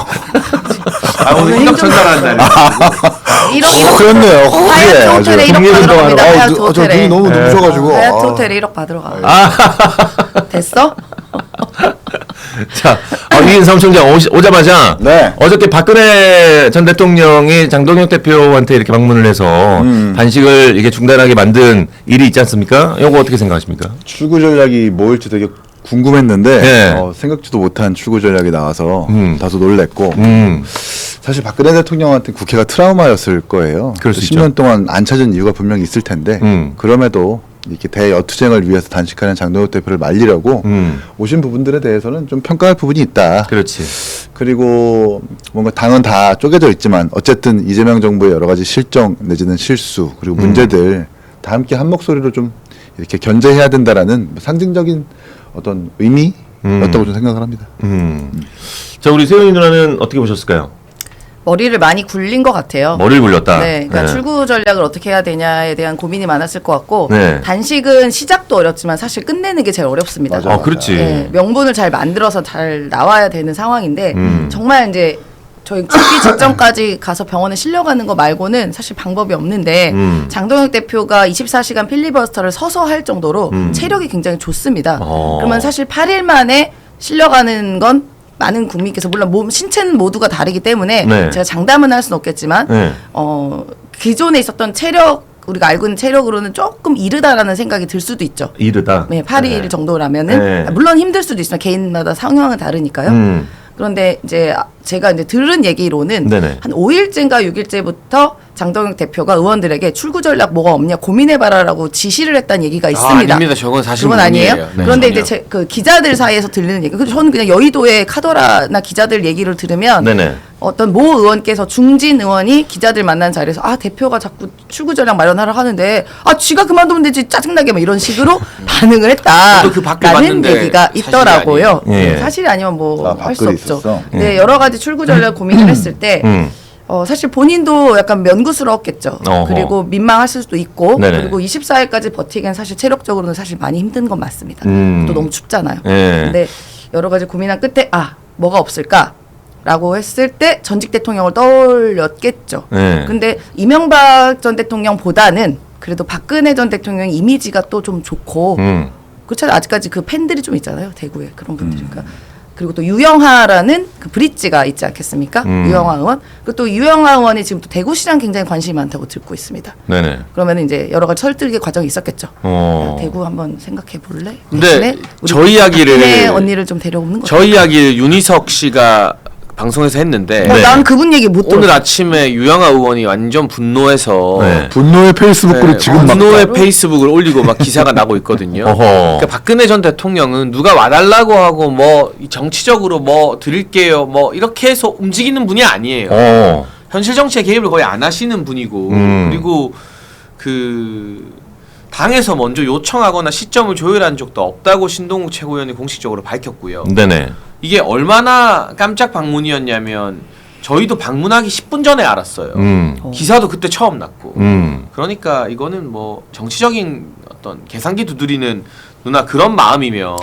오늘 행정 전달한 날. 그렇네요. 하얏트 호텔에 1억 받으러 갑니다. 하얏트 저 호텔에. 눈이 너무 눈부셔가지고. 하얏트 호텔에 1억 받으러 가. 됐어? 자, 이기인 사무총장 오자마자 네. 어저께 박근혜 전 대통령이 장동혁 대표한테 이렇게 방문을 해서 단식을 이게 중단하게 만든 일이 있지 않습니까? 이거 어떻게 생각하십니까? 출구 전략이 뭐일지 되게 궁금했는데 네. 생각지도 못한 출구 전략이 나와서 다소 놀랬고 음. 사실 박근혜 대통령한테 국회가 트라우마였을 거예요. 그럴 수 10년 있죠. 동안 안 찾은 이유가 분명히 있을 텐데 그럼에도 이렇게 대여투쟁을 위해서 단식하는 장동혁 대표를 말리려고 오신 부분들에 대해서는 좀 평가할 부분이 있다. 그렇지. 그리고 뭔가 당은 다 쪼개져 있지만 어쨌든 이재명 정부의 여러 가지 실정 내지는 실수 그리고 문제들 다 함께 한 목소리로 좀 이렇게 견제해야 된다라는 상징적인 어떤 의미였다고 좀 생각을 합니다. 자, 우리 세훈이 누나는 어떻게 보셨을까요? 머리를 많이 굴린 것 같아요. 머리를 굴렸다. 네, 그러니까 출구 전략을 어떻게 해야 되냐에 대한 고민이 많았을 것 같고 네. 단식은 시작도 어렵지만 사실 끝내는 게 제일 어렵습니다. 맞아. 그렇지. 네, 명분을 잘 만들어서 잘 나와야 되는 상황인데 정말 이제 저희 죽기 직전까지 가서 병원에 실려가는 거 말고는 사실 방법이 없는데 장동혁 대표가 24시간 필리버스터를 서서 할 정도로 체력이 굉장히 좋습니다. 그러면 사실 8일 만에 실려가는 건 많은 국민께서 물론 몸 신체는 모두가 다르기 때문에 네. 제가 장담은 할 수는 없겠지만 네. 기존에 있었던 체력 우리가 알고 있는 체력으로는 조금 이르다라는 생각이 들 수도 있죠. 이르다. 네, 8일 정도라면은 네. 물론 힘들 수도 있지만 개인마다 상황은 다르니까요. 그런데 이제 제가 이제 들은 얘기로는 네네. 한 5일째인가 6일째부터 장동혁 대표가 의원들에게 출구 전략 뭐가 없냐 고민해봐라라고 지시를 했다는 얘기가 있습니다. 아닙니다. 저건 사실 그건 아니에요. 문제예요. 네, 그런데 전혀. 이제 그 기자들 사이에서 들리는 얘기. 저는 그냥 여의도의 카더라나 기자들 얘기를 들으면 네네. 어떤 모 의원께서 중진 의원이 기자들 만난 자리에서 대표가 자꾸 출구 전략 마련하라 하는데 쥐가 그만두면 되지 짜증나게 막 이런 식으로 반응을 했다. 저도 그 밖에 라는 봤는데 얘기가 사실이 있더라고요. 아니에요. 예. 사실이 아니면 뭐 할 수 밖글이 없죠. 있었어? 네, 여러 가지 출구 전략 고민을 했을 때 사실 본인도 약간 면구스러웠겠죠. 어허. 그리고 민망하실 수도 있고 네네. 그리고 24일까지 버티기엔 사실 체력적으로는 사실 많이 힘든 건 맞습니다. 또 너무 춥잖아요. 예. 근데 여러 가지 고민한 끝에 뭐가 없을까라고 했을 때 전직 대통령을 떠올렸겠죠. 예. 근데 이명박 전 대통령보다는 그래도 박근혜 전 대통령 이미지가 또 좀 좋고 그렇잖아요. 아직까지 그 팬들이 좀 있잖아요. 대구에 그런 분들이. 그리고 또 유영하라는 그 브릿지가 있지 않겠습니까? 유영하 의원. 그리고 또 유영하 의원이 지금 또 대구시장 굉장히 관심이 많다고 듣고 있습니다. 네네. 그러면 이제 여러 가지 설득의 과정이 있었겠죠. 어. 한번 생각해 볼래? 근데 저 이야기를 네, 언니를 좀 데려오는 거죠. 저 이야기를 윤희석 씨가 방송에서 했는데 난 그분 얘기 못 들었어. 오늘 아침에 유영하 의원이 완전 분노해서 네. 분노의 페이스북글을 지금 막 분노의 페이스북을 올리고 막 기사가 나고 있거든요. 어허. 그러니까 박근혜 전 대통령은 누가 와달라고 하고 뭐 정치적으로 뭐 드릴게요 뭐 이렇게 해서 움직이는 분이 아니에요. 현실 정치에 개입을 거의 안 하시는 분이고 그리고 그 당에서 먼저 요청하거나 시점을 조율한 적도 없다고 신동욱 최고위원이 공식적으로 밝혔고요. 네네. 이게 얼마나 깜짝 방문이었냐면 저희도 방문하기 10분 전에 알았어요. 기사도 그때 처음 났고. 그러니까 이거는 뭐 정치적인 어떤 계산기 두드리는 누나 그런 마음이면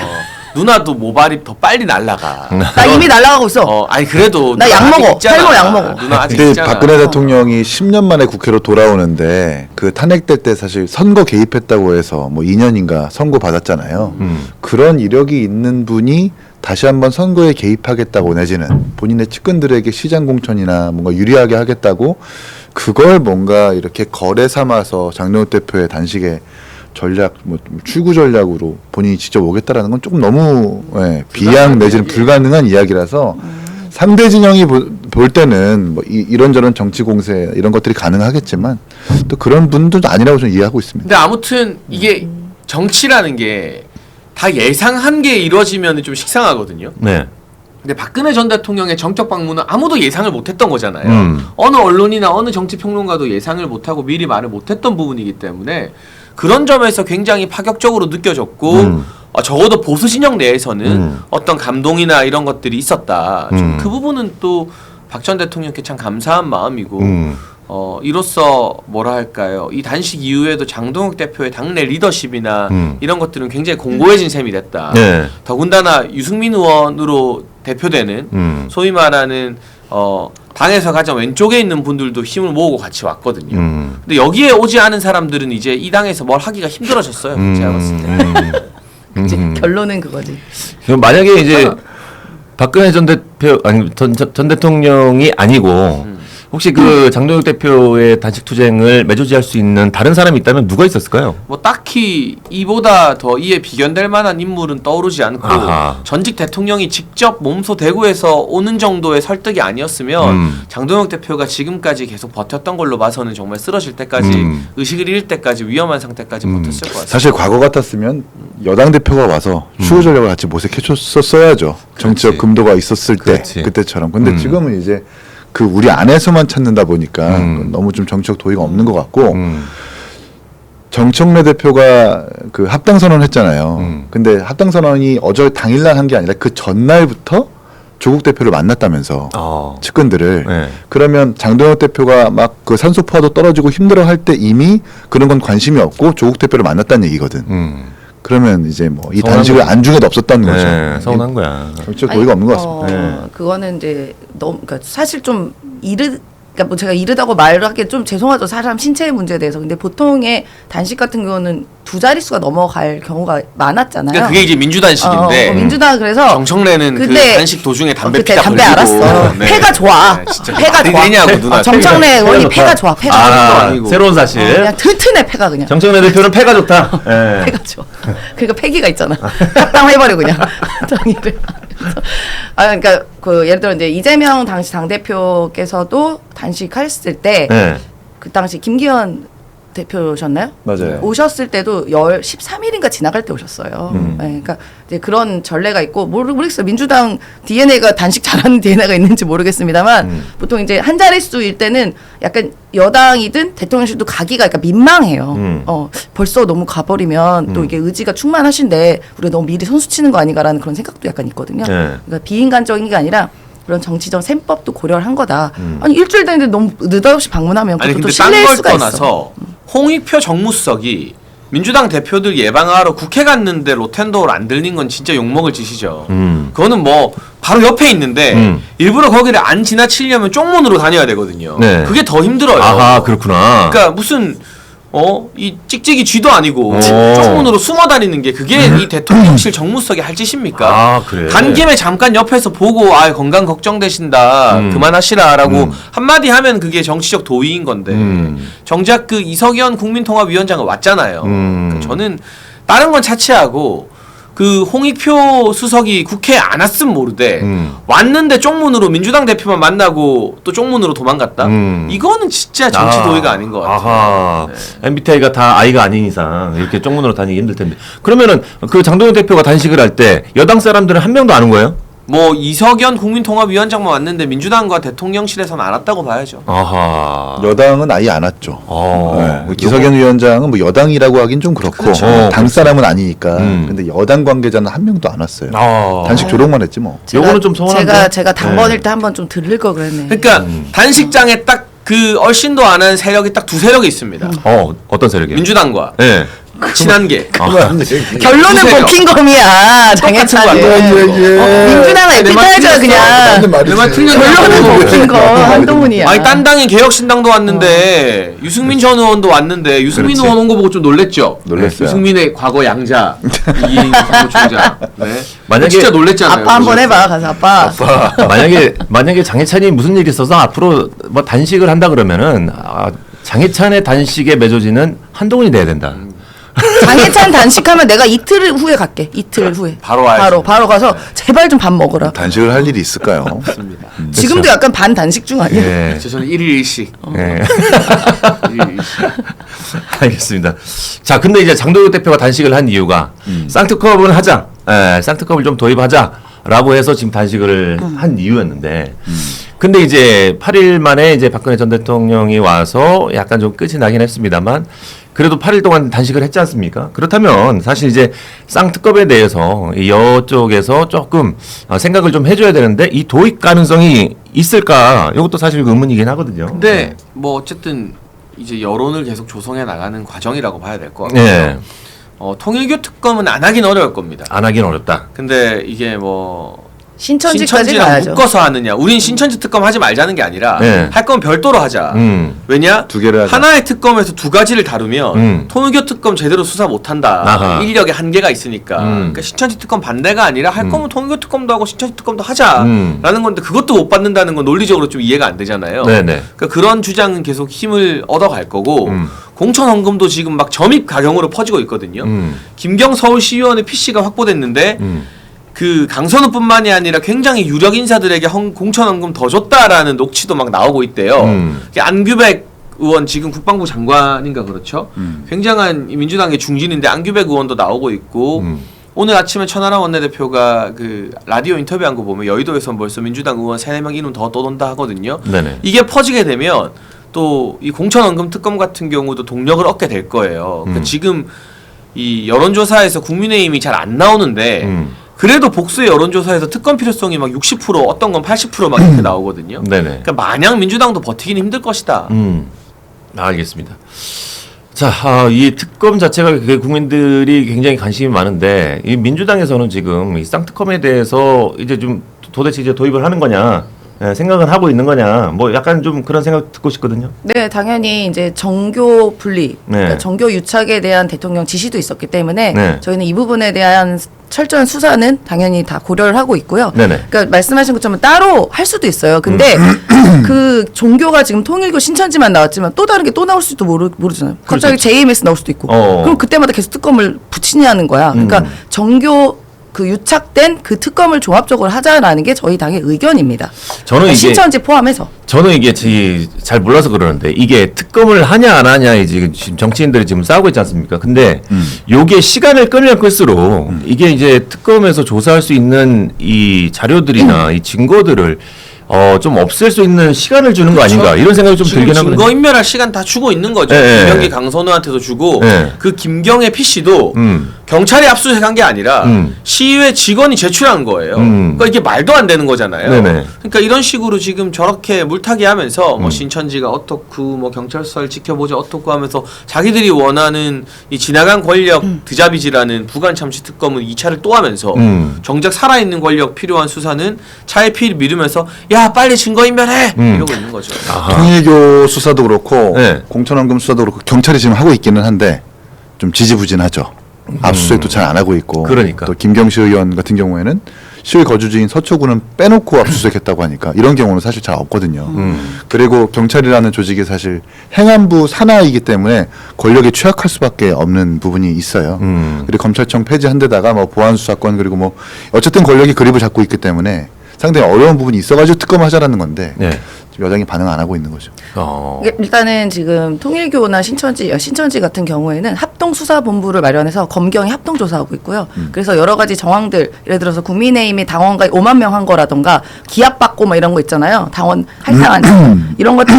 누나도 모발이 더 빨리 날라가. 나 이미 날아가고 있어. 아니 그래도 나 누나 약 아직 먹어. 있잖아. 탈모 약 먹어. 누나 아직 근데 있잖아. 박근혜 대통령이 10년 만에 국회로 돌아오는데 그 탄핵될 때 사실 선거 개입했다고 해서 뭐 2년인가 선고 받았잖아요. 그런 이력이 있는 분이 다시 한번 선거에 개입하겠다고 내지는 본인의 측근들에게 시장 공천이나 뭔가 유리하게 하겠다고 그걸 뭔가 이렇게 거래 삼아서 장동혁 대표의 단식에 전략, 뭐 출구 전략으로 본인이 직접 오겠다라는 건 조금 너무 비양 내지는 불가능한 이야기라서 상대 진영이 볼 때는 뭐 이런저런 정치 공세 이런 것들이 가능하겠지만 또 그런 분들도 아니라고 저는 이해하고 있습니다. 근데 아무튼 이게 정치라는 게 다 예상한 게 이루어지면 좀 식상하거든요. 네. 근데 박근혜 전 대통령의 정격 방문은 아무도 예상을 못했던 거잖아요. 어느 언론이나 어느 정치평론가도 예상을 못하고 미리 말을 못했던 부분이기 때문에 그런 점에서 굉장히 파격적으로 느껴졌고 적어도 보수 진영 내에서는 어떤 감동이나 이런 것들이 있었다. 좀 그 부분은 또 박 전 대통령께 참 감사한 마음이고 이로써 뭐라 할까요? 이 단식 이후에도 장동혁 대표의 당내 리더십이나 이런 것들은 굉장히 공고해진 셈이 됐다. 네. 더군다나 유승민 의원으로 대표되는 소위 말하는 당에서 가장 왼쪽에 있는 분들도 힘을 모으고 같이 왔거든요. 근데 여기에 오지 않은 사람들은 이제 이 당에서 뭘 하기가 힘들어졌어요. 제가 봤을 때. 이제 결론은 그거지. 그럼 만약에 이제 박근혜 전 대표 아니 전 대통령이 아니고 혹시 그 장동혁 대표의 단식 투쟁을 매조지할 수 있는 다른 사람이 있다면 누가 있었을까요? 뭐 딱히 이보다 더 이에 비견될 만한 인물은 떠오르지 않고 아하. 전직 대통령이 직접 몸소 대구에서 오는 정도의 설득이 아니었으면 장동혁 대표가 지금까지 계속 버텼던 걸로 봐서는 정말 쓰러질 때까지 의식을 잃을 때까지 위험한 상태까지 버텼을 것 같습니다. 사실 과거 같았으면 여당 대표가 와서 추후 전략을 같이 모색해줬어야죠. 정치적 금도가 있었을 때 그렇지. 그때처럼. 근데 지금은 이제 그 우리 안에서만 찾는다 보니까 너무 좀 정치적 도의가 없는 것 같고 정청래 대표가 그 합당 선언했잖아요. 근데 합당 선언이 어제 당일날 한 게 아니라 그 전날부터 조국 대표를 만났다면서 측근들을. 네. 그러면 장동혁 대표가 막 그 산소 포화도 떨어지고 힘들어할 때 이미 그런 건 관심이 없고 조국 대표를 만났다는 얘기거든. 그러면 이제 뭐 이 단식을 안중에도 없었다는 거죠. 네, 서운한 거야. 정치적 도의가 없는 것 같습니다. 네. 그거는 이제 너무 그러니까 사실 좀 그러니까 뭐 제가 이르다고 말을 하기 좀 죄송하죠. 사람 신체의 문제에 대해서. 근데 보통의 단식 같은 경우는 두 자릿수가 넘어갈 경우가 많았잖아요. 그러니까 그게 이제 민주단식인데 민주당 그래서 정청래는 그 근데 단식 도중에 담배 그때 피다 담배 걸리고. 알았어. 네. 폐가 좋아. 네, 진짜 폐가 말이 좋아. 되냐고, 누나. 정청래 의원이 좋다. 폐가 좋아. 폐가 좋아. 아니고. 새로운 사실. 그냥 튼튼해 폐가 그냥. 정청래 대표는 패가 좋다. 예. 폐가 좋아. 그러니까 폐기가 있잖아. 합당해버려 그냥 정의를. 그러니까 그 예를 들어 이제 이재명 당시 당 대표께서도 단식했을 때 그 네. 당시 김기현 대표셨나요? 맞아요. 오셨을 때도 13일인가 지나갈 때 오셨어요. 네, 그러니까 이제 그런 전례가 있고 모르겠어요. 민주당 DNA가 단식 잘하는 DNA가 있는지 모르겠습니다만 보통 이제 한 자릿수일 때는 약간 여당이든 대통령실도 가기가 약간 민망해요. 벌써 너무 가버리면 또 이게 의지가 충만하신데 우리가 너무 미리 선수 치는 거 아닌가라는 그런 생각도 약간 있거든요. 네. 그러니까 비인간적인 게 아니라 그런 정치적 셈법도 고려를 한 거다. 아니 일주일 됐는데 너무 느닷없이 방문하면 아니 그것도 근데 실례일 딴 걸 수가 있어. 떠나서 홍익표 정무수석이 민주당 대표들 예방하러 국회 갔는데 로텐도어를 안 들린 건 진짜 욕먹을 짓이죠. 그거는 뭐 바로 옆에 있는데 일부러 거기를 안 지나치려면 쪽문으로 다녀야 되거든요. 네. 그게 더 힘들어요. 아하, 그렇구나. 그러니까 무슨 이 찍찍이 쥐도 아니고 오. 쪽문으로 숨어 다니는 게 그게 이 대통령실 정무수석이 할 짓입니까? 아, 그래. 간 김에 잠깐 옆에서 보고 건강 걱정되신다 그만하시라라고 한마디 하면 그게 정치적 도의인 건데 정작 그 이석연 국민통합위원장은 왔잖아요. 그러니까 저는 다른 건 차치하고 그 홍익표 수석이 국회에 안 왔으면 모르되 왔는데 쪽문으로 민주당 대표만 만나고 또 쪽문으로 도망갔다? 이거는 진짜 정치 도의가 아닌 것 같아요. 아하. 네. MBTI가 다 I가 아닌 이상 이렇게 쪽문으로 다니기 힘들 텐데. 그러면은 그 장동혁 대표가 단식을 할 때 여당 사람들은 한 명도 안 온 거예요? 뭐 이석연 국민통합위원장만 왔는데 민주당과 대통령실에서는 안 왔다고 봐야죠. 아하. 여당은 아예 안 왔죠. 어. 기석연 위원장은 뭐 여당이라고 하긴 좀 그렇고 그렇죠. 당 사람은 아니니까. 근데 여당 관계자는 한 명도 안 왔어요. 아. 단식 조롱만 했지 뭐. 요거는 좀 서운한데. 제가 당번일 때 한번 좀 들을 거 그랬네. 그러니까 단식장에 딱 그 얼씬도 안 한 세력이 딱 두 세력이 있습니다. 어떤 세력이요? 민주당과 네. 친한 게. 결론은 두세요. 복힌검이야 장해찬은. 민주당은 에피타이저야 그냥. 내 말 틀렸냐? 결론은 복힌검 한동훈이야. 아니 딴 당이 개혁신당도 왔는데 유승민 전 의원도 왔는데 유승민 그렇지. 의원 온 거 보고 좀 놀랬죠. 놀랬어요. 유승민의 과거 양자 이인 사무총장. 네. 만약에 진짜 놀랬잖아요. 아빠 한번 해봐 가서 아빠. 만약에 장해찬이 무슨 일이 있어서 앞으로 뭐 단식을 한다 그러면은 장해찬의 단식의 매조지는 한동훈이 돼야 된다. 장해찬 단식하면 내가 이틀 후에 갈게. 이틀 후에. 바로 와야지. 바로 가서 제발 좀 밥 먹어라. 단식을 할 일이 있을까요? 지금도 약간 반 단식 중 아니야? 예. 저는 1일 1식. 예. 1일 1식. 알겠습니다. 자, 근데 이제 장동혁 대표가 단식을 한 이유가 쌍특컵은 하자. 쌍특컵을 좀 도입하자. 라고 해서 지금 단식을 한 이유였는데 근데 이제 8일 만에 이제 박근혜 전 대통령이 와서 약간 좀 끝이 나긴 했습니다만 그래도 8일 동안 단식을 했지 않습니까? 그렇다면 사실 이제 쌍특검에 대해서 이쪽에서 조금 생각을 좀 해줘야 되는데 이 도입 가능성이 있을까? 이것도 사실 의문이긴 하거든요. 근데 뭐 어쨌든 이제 여론을 계속 조성해 나가는 과정이라고 봐야 될 것 같고요. 네. 통일교 특검은 안 하긴 어려울 겁니다. 안 하긴 어렵다. 근데 이게 뭐 신천지까지 신천지랑 가야죠. 묶어서 하느냐? 우린 신천지 특검 하지 말자는 게 아니라 네. 할 거면 별도로 하자. 왜냐? 두 개를 하자. 하나의 특검에서 두 가지를 다루면 통일교 특검 제대로 수사 못한다. 아하. 인력의 한계가 있으니까. 그러니까 신천지 특검 반대가 아니라 할 거면 통일교 특검도 하고 신천지 특검도 하자라는 건데 그것도 못 받는다는 건 논리적으로 좀 이해가 안 되잖아요. 네네. 그러니까 그런 주장은 계속 힘을 얻어갈 거고 공천 헌금도 지금 막 점입 가경으로 퍼지고 있거든요. 김경 서울시의원의 PC가 확보됐는데 그 강선우뿐만이 아니라 굉장히 유력 인사들에게 공천 헌금 더 줬다라는 녹취도 막 나오고 있대요. 안규백 의원 지금 국방부 장관인가 그렇죠? 굉장한 민주당의 중진인데 안규백 의원도 나오고 있고 오늘 아침에 천하람 원내대표가 그 라디오 인터뷰한 거 보면 여의도에서 벌써 민주당 의원 3-4명 이름 더 떠돈다 하거든요. 네네. 이게 퍼지게 되면 또 이 공천헌금 특검 같은 경우도 동력을 얻게 될 거예요. 그러니까 지금 이 여론조사에서 국민의힘이 잘 안 나오는데 그래도 복수의 여론조사에서 특검 필요성이 막 60% 어떤 건 80% 막 이렇게 나오거든요. 네네. 그러니까 마냥 민주당도 버티기는 힘들 것이다. 알겠습니다. 자, 이 특검 자체가 국민들이 굉장히 관심이 많은데 이 민주당에서는 지금 이 쌍특검에 대해서 이제 좀 도대체 이제 도입을 하는 거냐 생각을 하고 있는 거냐 뭐 약간 좀 그런 생각 듣고 싶거든요. 네, 당연히 이제 정교 분리, 그러니까 정교 유착에 대한 대통령 지시도 있었기 때문에 저희는 이 부분에 대한 철저한 수사는 당연히 다 고려를 하고 있고요. 그러니까 말씀하신 것처럼 따로 할 수도 있어요. 근데 그 종교가 지금 통일교 신천지만 나왔지만 또 다른 게 또 나올 수도 모르잖아요. 갑자기 JMS 나올 수도 있고. 그럼 그때마다 계속 특검을 붙이냐는 거야. 그러니까 정교 그 유착된 그 특검을 종합적으로 하자라는 게 저희 당의 의견입니다. 저는 이게 신천지 포함해서. 저는 이게 잘 몰라서 그러는데 이게 특검을 하냐 안 하냐 이제 지금 정치인들이 지금 싸우고 있지 않습니까? 근데 요게 시간을 끌면 끌수록 이게 이제 특검에서 조사할 수 있는 이 자료들이나 이 증거들을 좀 없앨 수 있는 시간을 주는 거 아닌가 이런 생각이 좀 들긴 하거든요. 증거인멸할 시간 다 주고 있는 거죠. 김경기 강선우한테도 주고 그 김경의 PC도 경찰이 압수수색한 게 아니라 시의회 직원이 제출한 거예요. 그러니까 이게 말도 안 되는 거잖아요. 그러니까 이런 식으로 지금 저렇게 물타기 하면서 뭐 신천지가 어떻고 뭐 경찰 수사를 지켜보자 어떻고 하면서 자기들이 원하는 이 지나간 권력 드자비지라는 부관 참시 특검은 2차를 또 하면서 정작 살아있는 권력 필요한 수사는 차의 피를 미루면서 야 빨리 증거인멸해 이러고 있는 거죠. 통일교 수사도 그렇고 공천헌금 수사도 그렇고 경찰이 지금 하고 있기는 한데 좀 지지부진하죠. 압수수색도 잘 안 하고 있고. 그러니까. 또 김경시 의원 같은 경우에는 실 거주지인 서초구는 빼놓고 압수수색했다고 하니까 이런 경우는 사실 잘 없거든요. 그리고 경찰이라는 조직이 사실 행안부 산하이기 때문에 권력에 취약할 수밖에 없는 부분이 있어요. 그리고 검찰청 폐지한 데다가 뭐 보안수사권 그리고 뭐 어쨌든 권력이 그립을 잡고 있기 때문에 상당히 어려운 부분이 있어가지고 특검하자라는 건데 여당이 반응 안 하고 있는 거죠. 일단은 지금 통일교나 신천지 같은 경우에는 합동수사본부를 마련해서 검경이 합동조사하고 있고요. 그래서 여러 가지 정황들 예를 들어서 국민의힘이 당원가 5만 명 한 거라던가 기합받고 뭐 이런 거 있잖아요. 당원 할당한 이런 것들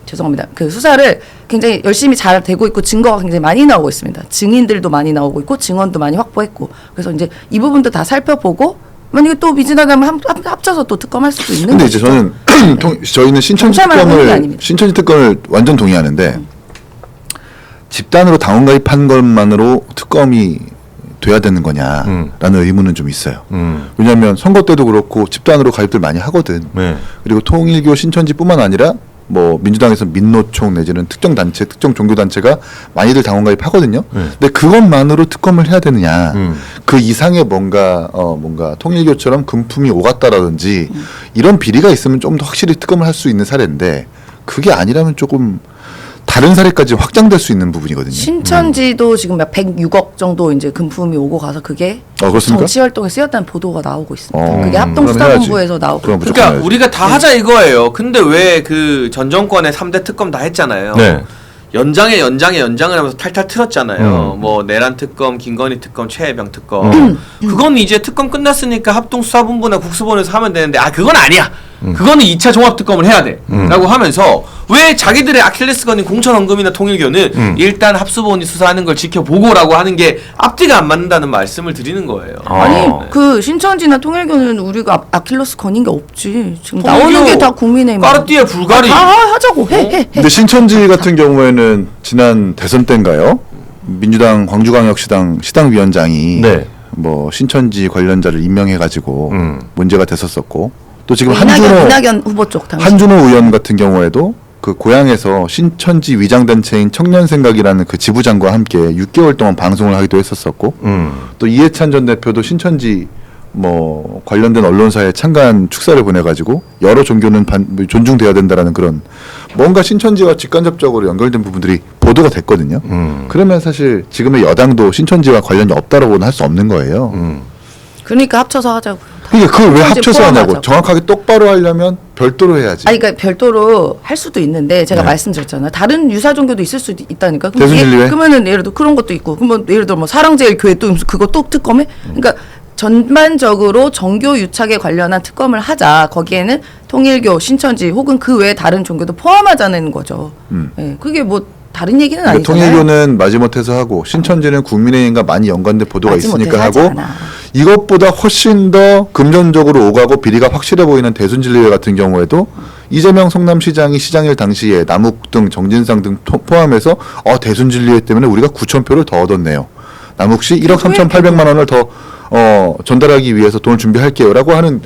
죄송합니다. 그 수사를 굉장히 열심히 잘 되고 있고 증거가 굉장히 많이 나오고 있습니다. 증인들도 많이 나오고 있고 증언도 많이 확보했고 그래서 이제 이 부분도 다 살펴보고 만약에 또 미진하다면 합쳐서 또 특검할 수도 있는 근데 거죠. 이제 저는 저희는 신천지 특검을 완전 동의하는데 집단으로 당원 가입한 것만으로 특검이 돼야 되는 거냐라는 의문은 좀 있어요. 왜냐하면 선거 때도 그렇고 집단으로 가입들 많이 하거든. 그리고 통일교 신천지뿐만 아니라 뭐 민주당에서 민노총 내지는 특정 단체, 특정 종교 단체가 많이들 당원 가입하거든요. 근데 그것만으로 특검을 해야 되느냐? 그 이상의 뭔가 통일교처럼 금품이 오갔다라든지 이런 비리가 있으면 좀 더 확실히 특검을 할 수 있는 사례인데 그게 아니라면 조금 다른 사례까지 확장될 수 있는 부분이거든요. 신천지도 지금 약 106억 정도 이제 금품이 오고 가서 그게 정치 활동에 쓰였다는 보도가 나오고 있습니다. 그게 합동수사본부에서 나오고. 그러니까 우리가 다 하자 이거예요. 근데 왜 그 전 정권의 3대 특검 다 했잖아요. 연장을 하면서 탈탈 틀었잖아요. 뭐 내란 특검, 김건희 특검, 최혜병 특검. 그건 이제 특검 끝났으니까 합동수사본부나 국수본에서 하면 되는데 그건 아니야. 그거는 2차 종합특검을 해야 돼. 라고 하면서 왜 자기들의 아킬레스건인 공천헌금이나 통일교는 일단 합수본이 수사하는 걸 지켜보고라고 하는 게 앞뒤가 안 맞는다는 말씀을 드리는 거예요. 아니 그 신천지나 통일교는 우리가 아킬레스 건인 게 없지. 지금 통일교, 나오는 게 다 국민의힘. 까르띠에 불가리. 다 하자고 해. 근데 신천지 같은 경우에는 지난 대선 때인가요? 민주당 광주광역시당 시당위원장이 네. 뭐 신천지 관련자를 임명해가지고 문제가 됐었었고 또 지금 이낙연 후보 쪽 당시. 한준호 의원 같은 경우에도 그 고향에서 신천지 위장단체인 청년생각이라는 그 지부장과 함께 6개월 동안 방송을 하기도 했었었고 또 이해찬 전 대표도 신천지 뭐 관련된 언론사에 참관 축사를 보내가지고 여러 종교는 존중돼야 된다라는 그런 뭔가 신천지와 직간접적으로 연결된 부분들이 보도가 됐거든요. 그러면 사실 지금의 여당도 신천지와 관련이 없다라고는 할 수 없는 거예요. 그러니까 합쳐서 하자고. 그러니까 그걸 왜 신천지 합쳐서 하냐고. 포함하자고. 정확하게 똑바로 하려면 별도로 해야지. 그러니까 별도로 할 수도 있는데 제가 네. 말씀드렸잖아요. 다른 유사 종교도 있을 수도 있다니까. 대순진리회? 그러면은 예를 들어 그런 것도 있고. 그러면 예를 들어 뭐 사랑제일교회 또 그거 또 특검해? 그러니까 전반적으로 정교 유착에 관련한 특검을 하자. 거기에는 통일교, 신천지 혹은 그 외에 다른 종교도 포함하자는 거죠. 예, 그게 뭐 다른 얘기는 그러니까 아니잖아요. 통일교는 마지못해서 하고 신천지는 국민의힘과 많이 연관된 보도가 있으니까 마지못해서 하고 하지 않아. 이것보다 훨씬 더 금전적으로 오가고 비리가 확실해 보이는 대순진리회 같은 경우에도 이재명 성남시장이 시장일 당시에 남욱 등 정진상 등 포함해서 대순진리회 때문에 우리가 9,000표를 더 얻었네요. 남욱시 1억 3,800만 원을 더 전달하기 위해서 돈을 준비할게요라고 하는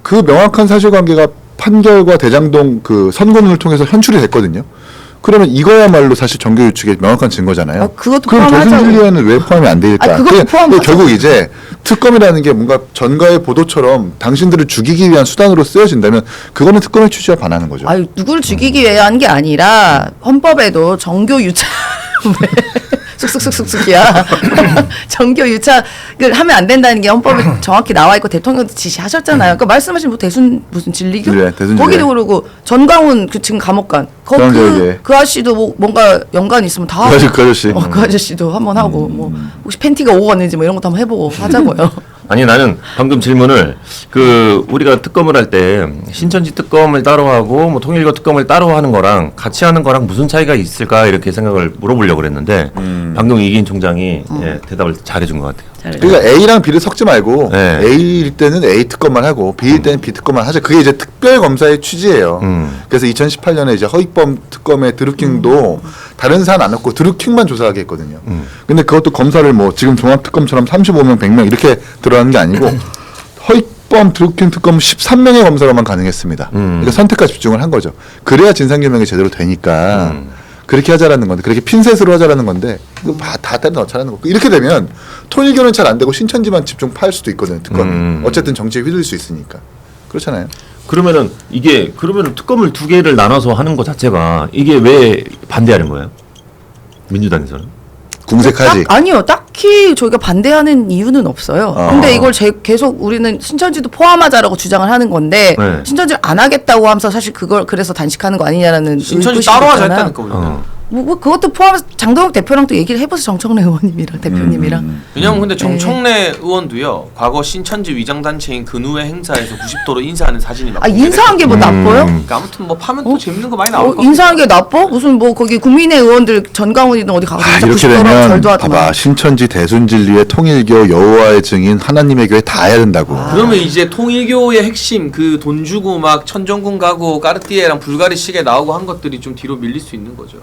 그 명확한 사실관계가 판결과 대장동 그 선고문을 통해서 현출이 됐거든요. 그러면 이거야말로 사실 정교 유축의 명확한 증거잖아요. 그것도 그럼 포함하자고. 대순진리회는 왜 포함이 안 될까? 그것도 포함하자고. 결국 이제 특검이라는 게 뭔가 전가의 보도처럼 당신들을 죽이기 위한 수단으로 쓰여진다면 그거는 특검의 취지와 반하는 거죠. 누구를 죽이기 위해 한 게 아니라 헌법에도 정교 유착 쑥쑥쑥쑥쑥이야. 정교 유착을 하면 안 된다는 게 헌법에 정확히 나와 있고 대통령도 지시하셨잖아요. 그러니까 말씀하신 뭐 무슨 진리교? 네, 대순진리회. 거기도 그러고 전광훈 그 지금 감옥간 그 아저씨도 뭐 뭔가 연관 있으면 다 하고. 그 아저씨. 그 아저씨도 한번 하고 뭐 혹시 팬티가 오고 갔는지 뭐 이런 것도 한번 해보고 하자고요. 아니 나는 방금 질문을 우리가 특검을 할 때 신천지 특검을 따로 하고 뭐 통일교 특검을 따로 하는 거랑 같이 하는 거랑 무슨 차이가 있을까 이렇게 생각을 물어보려고 그랬는데 방금 이기인 총장이 대답을 잘해준 것 같아요. 그러니까 A랑 B를 섞지 말고 네. A일 때는 A 특검만 하고 B일 때는 B 특검만 하자. 그게 이제 특별 검사의 취지예요. 그래서 2018년에 이제 허위범 특검의 드루킹도 다른 사안 안 넣고 드루킹만 조사하게 했거든요. 근데 그것도 검사를 뭐 지금 종합 특검처럼 35명, 100명 이렇게 들어가는 게 아니고 허위범 드루킹 특검 13명의 검사로만 가능했습니다. 그러니까 선택과 집중을 한 거죠. 그래야 진상규명이 제대로 되니까. 그렇게 하자라는 건데 그렇게 핀셋으로 하자라는 건데 이거 다 때려 넣자라는 거. 이렇게 되면 통일교는 잘 안 되고 신천지만 집중 파할 수도 있거든요. 특검. 어쨌든 정치에 휘둘릴 수 있으니까. 그렇잖아요. 그러면은 특검을 두 개를 나눠서 하는 것 자체가 이게 왜 반대하는 거예요? 민주당에서는? 궁색하지. 아니요. 딱히 저희가 반대하는 이유는 없어요. 근데 이걸 계속 우리는 신천지도 포함하자라고 주장을 하는 건데 네. 신천지를 안 하겠다고 하면서 사실 그걸 그래서 단식하는 거 아니냐라는 신천지 의구심이 따로 하자 있잖아요. 했다니까 우리는. 뭐 그것도 포함해서 장동혁 대표랑 또 얘기를 해보세요. 정청래 의원님이랑 대표님이랑. 왜냐면 근데 정청래 의원도요. 과거 신천지 위장단체인 근우회 행사에서 90도로 인사하는 사진이 막 인사한 게 뭐 나빠요? 그러니까 아무튼 뭐 파면 또 재밌는 거 많이 나올 것 인사한 게 나빠? 무슨 뭐 거기 국민의 의원들 전광훈이든 어디 가서 인사 이렇게 90도로 되면 절도 하더만. 봐봐 신천지 대순진리회 통일교 여호와의 증인 하나님의 교회 다 해야 된다고. 그러면 이제 통일교의 핵심 그 돈 주고 막 천정궁 가고 까르띠에랑 불가리 시계 나오고 한 것들이 좀 뒤로 밀릴 수 있는 거죠.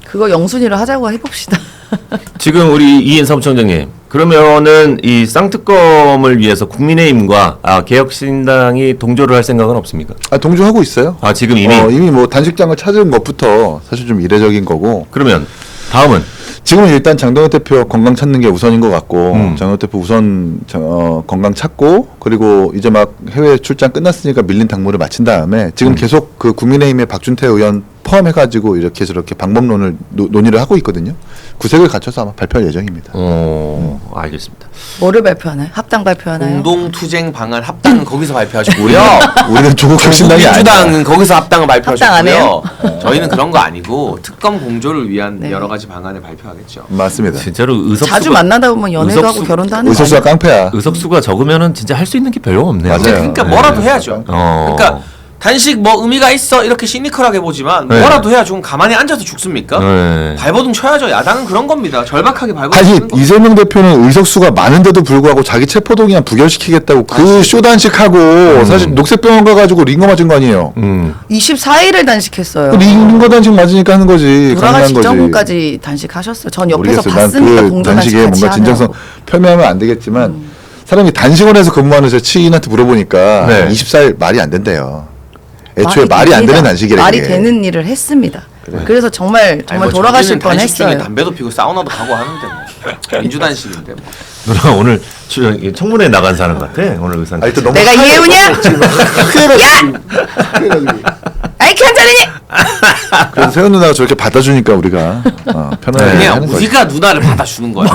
그거 영순이로 하자고 해봅시다. 지금 우리 이인 사무총장님 그러면은 이 쌍특검을 위해서 국민의힘과 개혁신당이 동조를 할 생각은 없습니까? 동조하고 있어요. 지금 이미 이미 뭐 단식장을 찾은 것부터 사실 좀 이례적인 거고. 그러면 다음은 지금은 일단 장동혁 대표 건강 찾는 게 우선인 것 같고 장동혁 대표 우선 건강 찾고 그리고 이제 막 해외 출장 끝났으니까 밀린 당무를 마친 다음에 지금 계속 그 국민의힘의 박준태 의원 포함해가지고 이렇게 저렇게 방법론을 논의를 하고 있거든요. 구색을 갖춰서 아마 발표할 예정입니다. 알겠습니다. 뭐를 발표하나요? 합당 발표하나요? 공동투쟁 방안 합당은 거기서 발표하시고요. 우리는 조국 혁신당이 아니야. 민주당은 거기서 합당을 합당 안 발표하셨고요. 저희는 그런 거 아니고 특검 공조를 위한 네. 여러 가지 방안을 발표하겠죠. 맞습니다. 진짜로 의석수가 자주 만나다 보면 연애도 하고 의석수- 결혼도 하는 거 의석수가 아니에요? 깡패야. 의석수가 적으면은 진짜 할 수 있는 게 별로 없네요. 맞아요. 그러니까 뭐라도 해야죠. 어. 그러니까 단식 뭐 의미가 있어 이렇게 시니컬하게 보지만 네. 뭐라도 해야 좀 가만히 앉아서 죽습니까? 네. 발버둥 쳐야죠. 야당은 그런 겁니다. 절박하게 발버둥 아니 치는 겁니다. 이재명 대표는 의석수가 많은데도 불구하고 자기 체포동의안 부결시키겠다고 그 쇼단식하고 사실 녹색병원 가가지고 링거 맞은 거 아니에요. 24일을 단식했어요. 그 링거 단식 맞으니까 하는 거지. 돌아가시 가능한 거지. 직전까지 단식하셨어요. 전 옆에서 모르겠어요. 봤습니다. 난그 공조 단식 단식에 같이 뭔가 진정성 하냐고. 표명하면 안 되겠지만 사람이 단식원에서 근무하는 제 치인한테 물어보니까 네. 24일 말이 안 된대요. 애초에 말이 안 됩니다. 되는 단식이래. 말이 그게. 되는 일을 했습니다. 그래서 정말 아니, 뭐 돌아가실 저희는 단식 중에 뻔했어요. 담배도 피고 사우나도 가고 하는데 뭐. 민주단식인데 뭐. 누나 오늘 청문회 나간 사람 같아. 오늘 의상. 아니, 또 너무 내가 이해우냐? 아이키 한 잔이니? 그래서 세훈 누나가 저렇게 받아주니까 우리가 편안하게 그냥 하는 거지. 우리가 누나를 받아주는 거야.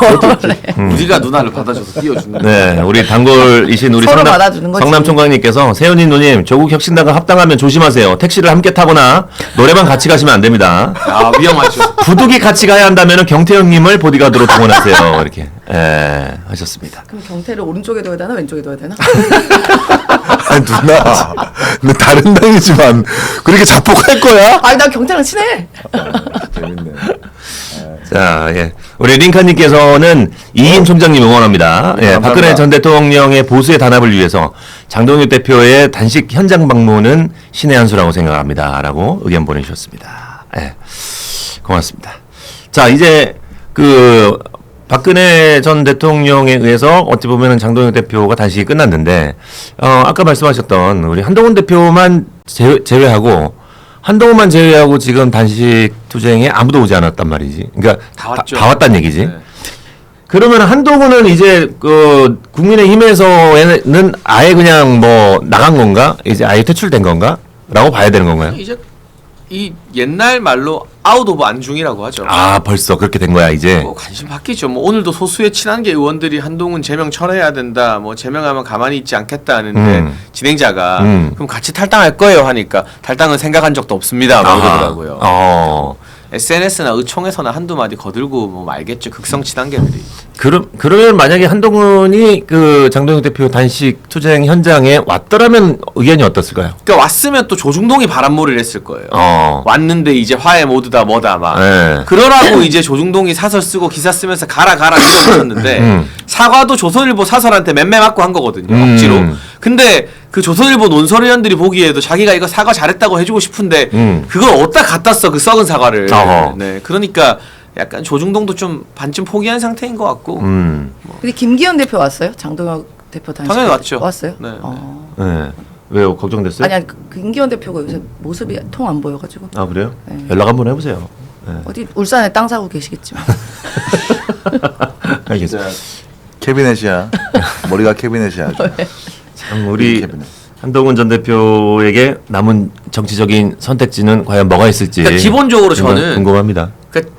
우리가 누나를 받아줘서 띄워주는 거야. 네, 우리 단골이신 우리 서로 받아주는 거지. 성남 총각님께서 세훈이 누님 조국 혁신당과 합당하면 조심하세요. 택시를 함께 타거나 노래방 같이 가시면 안 됩니다. 아 위험하죠. 부득이 같이 가야 한다면 경태형님을 보디가드로 동원하세요. 이렇게 하셨습니다. 그럼 경태를 오른쪽에 둬야 되나 왼쪽에 둬야 되나? 아니 누나, 근데 다른 당이지만 그렇게 자폭할 거야? 아니 나 경태랑 친해. 재밌네. 자, 예. 우리 링카님께서는 이인 총장님 응원합니다. 예, 감사합니다. 박근혜 전 대통령의 보수의 단합을 위해서 장동혁 대표의 단식 현장 방문은 신의 한 수라고 생각합니다. 라고 의견 보내주셨습니다. 예. 고맙습니다. 자, 이제 박근혜 전 대통령에 의해서 어찌 보면은 장동혁 대표가 단식이 끝났는데, 아까 말씀하셨던 우리 한동훈 대표만 제외하고 한동훈만 제외하고 지금 단식 투쟁에 아무도 오지 않았단 말이지. 그러니까 다 왔죠. 다 왔단 얘기지. 네. 그러면 한동훈은 이제 국민의힘에서는 아예 그냥 뭐 나간 건가? 이제 아예 퇴출된 건가? 라고 봐야 되는 건가요? 이제 이 옛날 말로 아웃 오브 안중이라고 하죠. 아, 벌써 그렇게 된 거야, 이제. 뭐 관심 바뀌죠. 뭐 오늘도 소수의 친한계 의원들이 한동훈 제명 철회해야 된다. 뭐 제명하면 가만히 있지 않겠다 하는데 진행자가 그럼 같이 탈당할 거예요 하니까 탈당은 생각한 적도 없습니다. 뭐 이러더라고요. SNS나 의총에서나 한두 마디 거들고 뭐 말겠죠. 극성 친한계들이. 그러면 만약에 한동훈이 장동혁 대표 단식 투쟁 현장에 왔더라면 의견이 어떻을까요? 그러니까 왔으면 또 조중동이 바람몰이를 했을 거예요. 왔는데 이제 화해 모드다 뭐다 막. 네. 그러라고 이제 조중동이 사설 쓰고 기사 쓰면서 가라 밀어붙였는데 사과도 조선일보 사설한테 맴매 맞고 한 거거든요. 억지로. 근데 그 조선일보 논설위원들이 보기에도 자기가 이거 사과 잘했다고 해주고 싶은데 그걸 어디다 갖다 써 그 썩은 사과를. 네. 그러니까 약간 조중동도 좀 반쯤 포기한 상태인 것 같고. 근데 김기현 대표 왔어요? 장동혁 대표 단식. 당연히 왔죠. 왔어요? 네, 네. 네. 왜요? 걱정됐어요? 아니 김기현 대표가 요새 모습이 통 안 보여가지고 아, 그래요? 네. 연락 한번 해보세요. 네. 어디 울산에 땅 사고 계시겠지만. 알겠습니다. 캐비넷이야. 머리가 캐비넷이야. 아주. 참 우리 캐비넷. 한동훈 전 대표에게 남은 정치적인 선택지는 과연 뭐가 있을지 그러니까 기본적으로 정말 저는 궁금합니다. 그러니까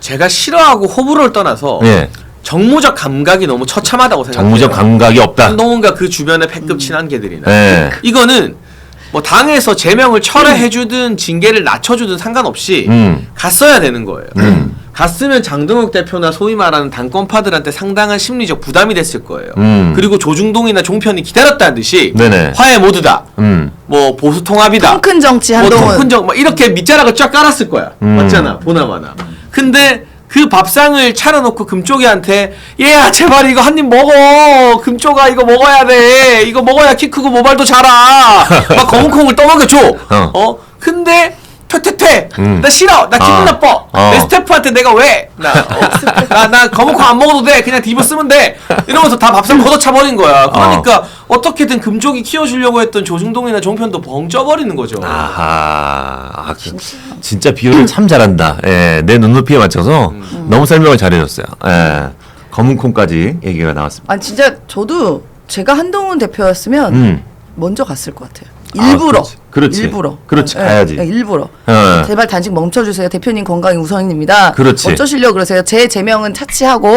제가 싫어하고 호불호를 떠나서 예, 정무적 감각이 너무 처참하다고 생각해요. 정무적 감각이 없다. 한동훈과 그 주변의 패급 친한계들이나 예, 이거는 뭐 당에서 제명을 철회해주든 징계를 낮춰주든 상관없이 갔어야 되는 거예요. 갔으면 장동혁 대표나 소위 말하는 당권파들한테 상당한 심리적 부담이 됐을 거예요. 그리고 조중동이나 종편이 기다렸다는 듯이 네네. 화해 모드다. 뭐 보수 통합이다. 통 큰 정치 뭐 한동훈. 통큰정 뭐 이렇게 밑자락을 쫙 깔았을 거야. 맞잖아. 보나마나. 근데 그 밥상을 차려놓고 금쪽이한테 얘야 제발 이거 한 입 먹어. 금쪽아 이거 먹어야 돼. 이거 먹어야 키 크고 모발도 자라. 막 검은콩을 떠먹여줘. 근데 퇴퇴퇴. 나 싫어. 나 기분 나빠. 내 스태프한테 내가 왜? 나 검은콩 안 먹어도 돼. 그냥 디브 쓰면 돼. 이러면서 다 밥상 걷어차 버린 거야. 그러니까 어떻게든 금쪽이 키워주려고 했던 조중동이나 종편도 벙 쪄버리는 거죠. 아하, 진짜 비유를 참 잘한다. 예, 내 눈높이에 맞춰서 너무 설명을 잘해줬어요. 예, 검은콩까지 얘기가 나왔습니다. 아니 진짜 저도 제가 한동훈 대표였으면 먼저 갔을 것 같아요. 일부러. 그렇지. 일부러. 그렇지. 네, 가야지. 네, 일부러. 어. 제발 단식 멈춰주세요. 대표님 건강이 우선입니다. 그렇지. 어쩌시려고 그러세요. 제 제명은 차치하고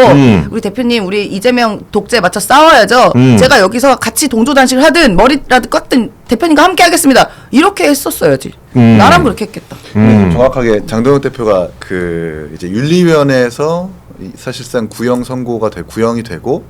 우리 대표님 우리 이재명 독재 맞춰 싸워야죠. 제가 여기서 같이 동조 단식을 하든 머리라도 깎든 대표님과 함께 하겠습니다. 이렇게 했었어야지. 나랑 그렇게 했겠다. 정확하게 장동혁 대표가 그 이제 윤리위원회에서 사실상 구형이 되고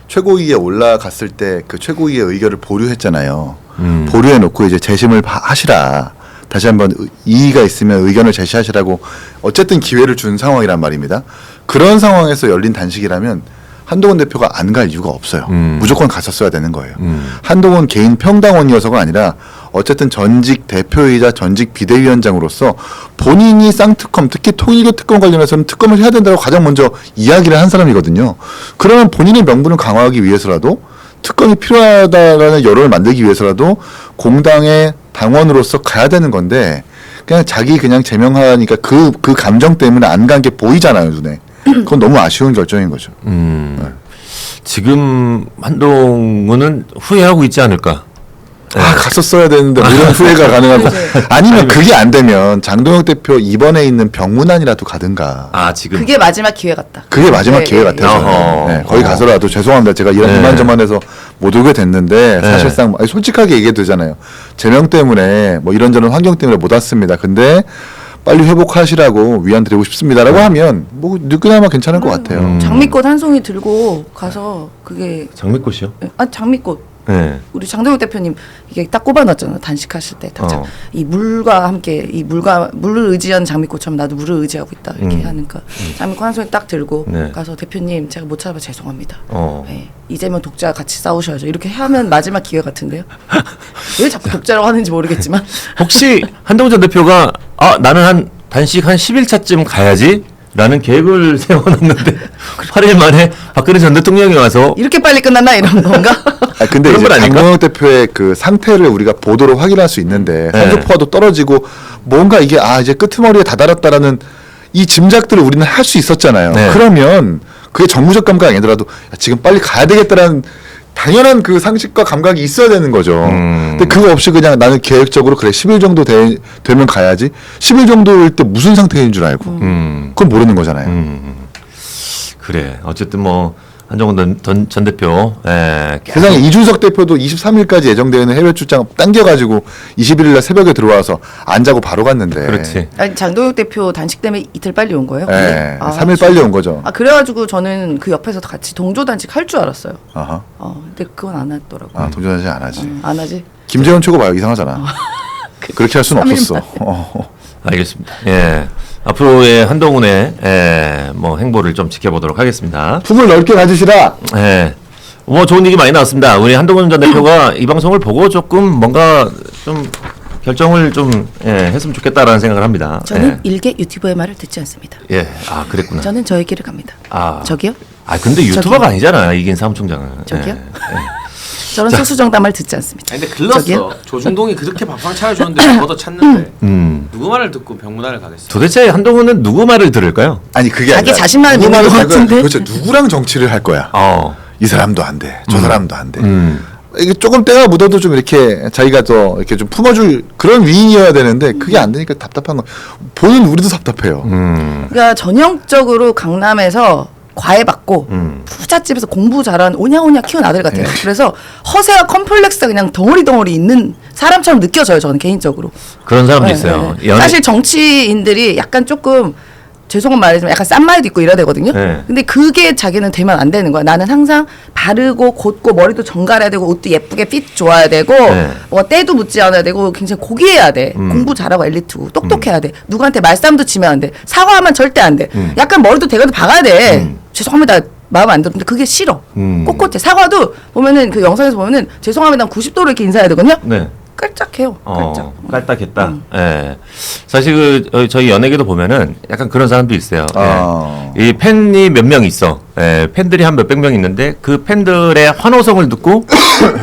최고위에 올라갔을 때 그 최고위의 의결을 보류했잖아요. 보류해놓고 이제 재심을 하시라. 다시 한번 이의가 있으면 의견을 제시하시라고 어쨌든 기회를 준 상황이란 말입니다. 그런 상황에서 열린 단식이라면 한동훈 대표가 안 갈 이유가 없어요. 무조건 갔었어야 되는 거예요. 한동훈 개인 평당원이어서가 아니라 어쨌든 전직 대표이자 전직 비대위원장으로서 본인이 쌍특검, 특히 통일교 특검 관련해서는 특검을 해야 된다고 가장 먼저 이야기를 한 사람이거든요. 그러면 본인의 명분을 강화하기 위해서라도 특검이 필요하다라는 여론을 만들기 위해서라도 공당의 당원으로서 가야 되는 건데 그냥 자기 그냥 제명하니까 그 감정 때문에 안 간 게 보이잖아요, 눈에. 그건 너무 아쉬운 결정인 거죠. 지금 한동훈은 후회하고 있지 않을까? 갔었어야 되는데 뭐 이런 후회가 가능하고 아니면 그게 안 되면 장동혁 대표 입원해 있는 병문안이라도 가든가. 지금 그게 마지막 기회 같다. 그게 마지막 네, 기회 네. 같아요. 네, 거기 가서라도 죄송합니다. 제가 이런 이만저만해서 못 오게 됐는데 사실상 솔직하게 얘기해도 되잖아요. 제명 때문에 뭐 이런저런 환경 때문에 못 왔습니다. 근데 빨리 회복하시라고 위안 드리고 싶습니다라고 하면 뭐 그나마 괜찮을 것 같아요. 장미꽃 한 송이 들고 가서 그게 장미꽃이요? 장미꽃. 네. 우리 장동혁 대표님 이게 딱 꼽아놨잖아. 단식하실 때 당장 이 물과 함께 이 물을 의지한 장미꽃처럼 나도 물을 의지하고 있다 이렇게 하니까 장미꽃 한 송이 딱 들고 네. 가서 대표님 제가 못 찾아봐 죄송합니다. 네. 이재명 독자와 같이 싸우셔야죠. 이렇게 하면 마지막 기회 같은데요. 왜 자꾸 독자라고 하는지 모르겠지만 혹시 한동훈 전 대표가 나는 한 단식 한 10일차쯤 가야지 라는 계획을 세워놨는데 8일 만에 박근혜 전 대통령이 와서 이렇게 빨리 끝났나 이런 건가? 근데 그런 이제 건 아닌가? 장동혁 대표의 그 상태를 우리가 보도로 확인할 수 있는데 산소포화도 떨어지고 뭔가 이게 이제 끄트머리에 다다랐다라는 이 짐작들을 우리는 할 수 있었잖아요. 네. 그러면 그게 정무적 감각이 아니더라도 지금 빨리 가야 되겠다라는 당연한 그 상식과 감각이 있어야 되는 거죠. 근데 그거 없이 그냥 나는 계획적으로 그래 10일 정도 되면 가야지. 10일 정도일 때 무슨 상태인 줄 알고. 그건 모르는 거잖아요. 그래 어쨌든 뭐 한동훈 전 대표 세상에 이준석 대표도 23일까지 예정되어 있는 해외 출장 당겨가지고 21일 날 새벽에 들어와서 안 자고 바로 갔는데. 그렇지. 아니 장동혁 대표 단식 때문에 이틀 빨리 온 거예요? 네, 근데? 3일 빨리 온 거죠. 그래가지고 저는 그 옆에서 같이 동조 단식 할 줄 알았어요. 아하. 근데 그건 안 하더라고. 동전하지 안 하지. 안 하지? 김재원 최고 봐요. 이상하잖아. 그렇게 할 수는 3일 없었어. 알겠습니다. 예. 앞으로의 한동훈의 뭐 행보를 좀 지켜보도록 하겠습니다. 품을 넓게 가지시라. 예. 뭐 좋은 얘기 많이 나왔습니다. 우리 한동훈 전 대표가 이 방송을 보고 조금 뭔가 좀 결정을 좀 했으면 좋겠다라는 생각을 합니다. 저는 일개 유튜버의 말을 듣지 않습니다. 예. 그랬구나. 저는 저의 길을 갑니다. 저기요? 저기요? 근데 유튜버가 저기요? 아니잖아. 이긴 사무총장은. 저기요? 저는 소수정당말 듣지 않습니다. 아니 근데 글렀어. 저기요? 조중동이 그렇게 밥상 차려줬는데 걷어 찾는데 누구 말을 듣고 병문안을 가겠어. 도대체 한동훈은 누구 말을 들을까요? 아니 그게 자기 아니라 자신만을 누구 믿는 말도 것 할 거야. 같은데? 도대체 누구랑 정치를 할 거야? 이 사람도 안 돼. 저 사람도 안 돼. 이게 조금 때가 묻어도 좀 이렇게 자기가 더 이렇게 좀 품어줄 그런 위인이어야 되는데 그게 안 되니까 답답한 거. 보는 우리도 답답해요. 그러니까 전형적으로 강남에서 과외받고 부잣집에서 공부 잘한 오냐오냐 키운 아들 같아요. 그래서 허세와 컴플렉스가 그냥 덩어리 있는 사람처럼 느껴져요. 저는 개인적으로. 그런 사람도 있어요. 사실 정치인들이 약간 조금 죄송한 말이지만 약간 싼 말도 있고 이래야 되거든요. 네. 근데 그게 자기는 되면 안 되는 거야. 나는 항상 바르고 곧고 머리도 정갈해야 되고 옷도 예쁘게 핏 좋아야 되고 뭐 때도 묻지 않아야 되고 굉장히 고귀해야 돼. 공부 잘하고 엘리트고 똑똑해야 돼. 누구한테 말싸움도 치면 안 돼. 사과하면 절대 안 돼. 약간 머리도 대가도 박아야 돼. 죄송합니다. 마음 안 들었는데 그게 싫어. 꼿꼿해. 사과도 보면은 그 영상에서 보면은 죄송합니다. 90도로 이렇게 인사해야 되거든요. 네. 깔짝해요. 깔짝. 깔딱했다. 예. 사실 저희 연예계도 보면은 약간 그런 사람도 있어요. 이 팬이 몇 명 있어. 팬들이 한 몇백 명 있는데 그 팬들의 환호성을 듣고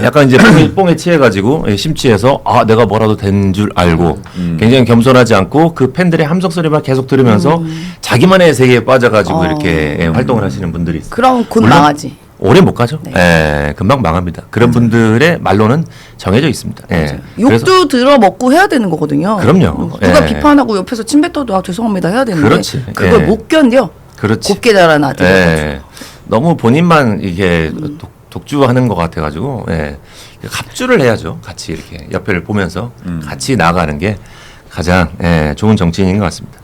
약간 이제 뽕에 취해가지고 심취해서 내가 뭐라도 된 줄 알고 굉장히 겸손하지 않고 그 팬들의 함성 소리만 계속 들으면서 자기만의 세계에 빠져가지고 이렇게 활동을 하시는 분들이 있어요. 그럼 곧 망하지. 오래 못 가죠. 네. 예, 금방 망합니다. 그런 분들의 말로는 정해져 있습니다. 예. 그래서 욕도 들어 먹고 해야 되는 거거든요. 그럼요. 누가 예. 비판하고 옆에서 침뱉어도 아 죄송합니다 해야 되는데 그렇지. 그걸 예. 못 견뎌. 그렇지. 곱게 자란 아들. 예. 너무 본인만 이게 독주하는 것 같아가지고 예. 합주를 해야죠. 같이 이렇게 옆에를 보면서 같이 나아가는 게 가장 예, 좋은 정치인인 것 같습니다.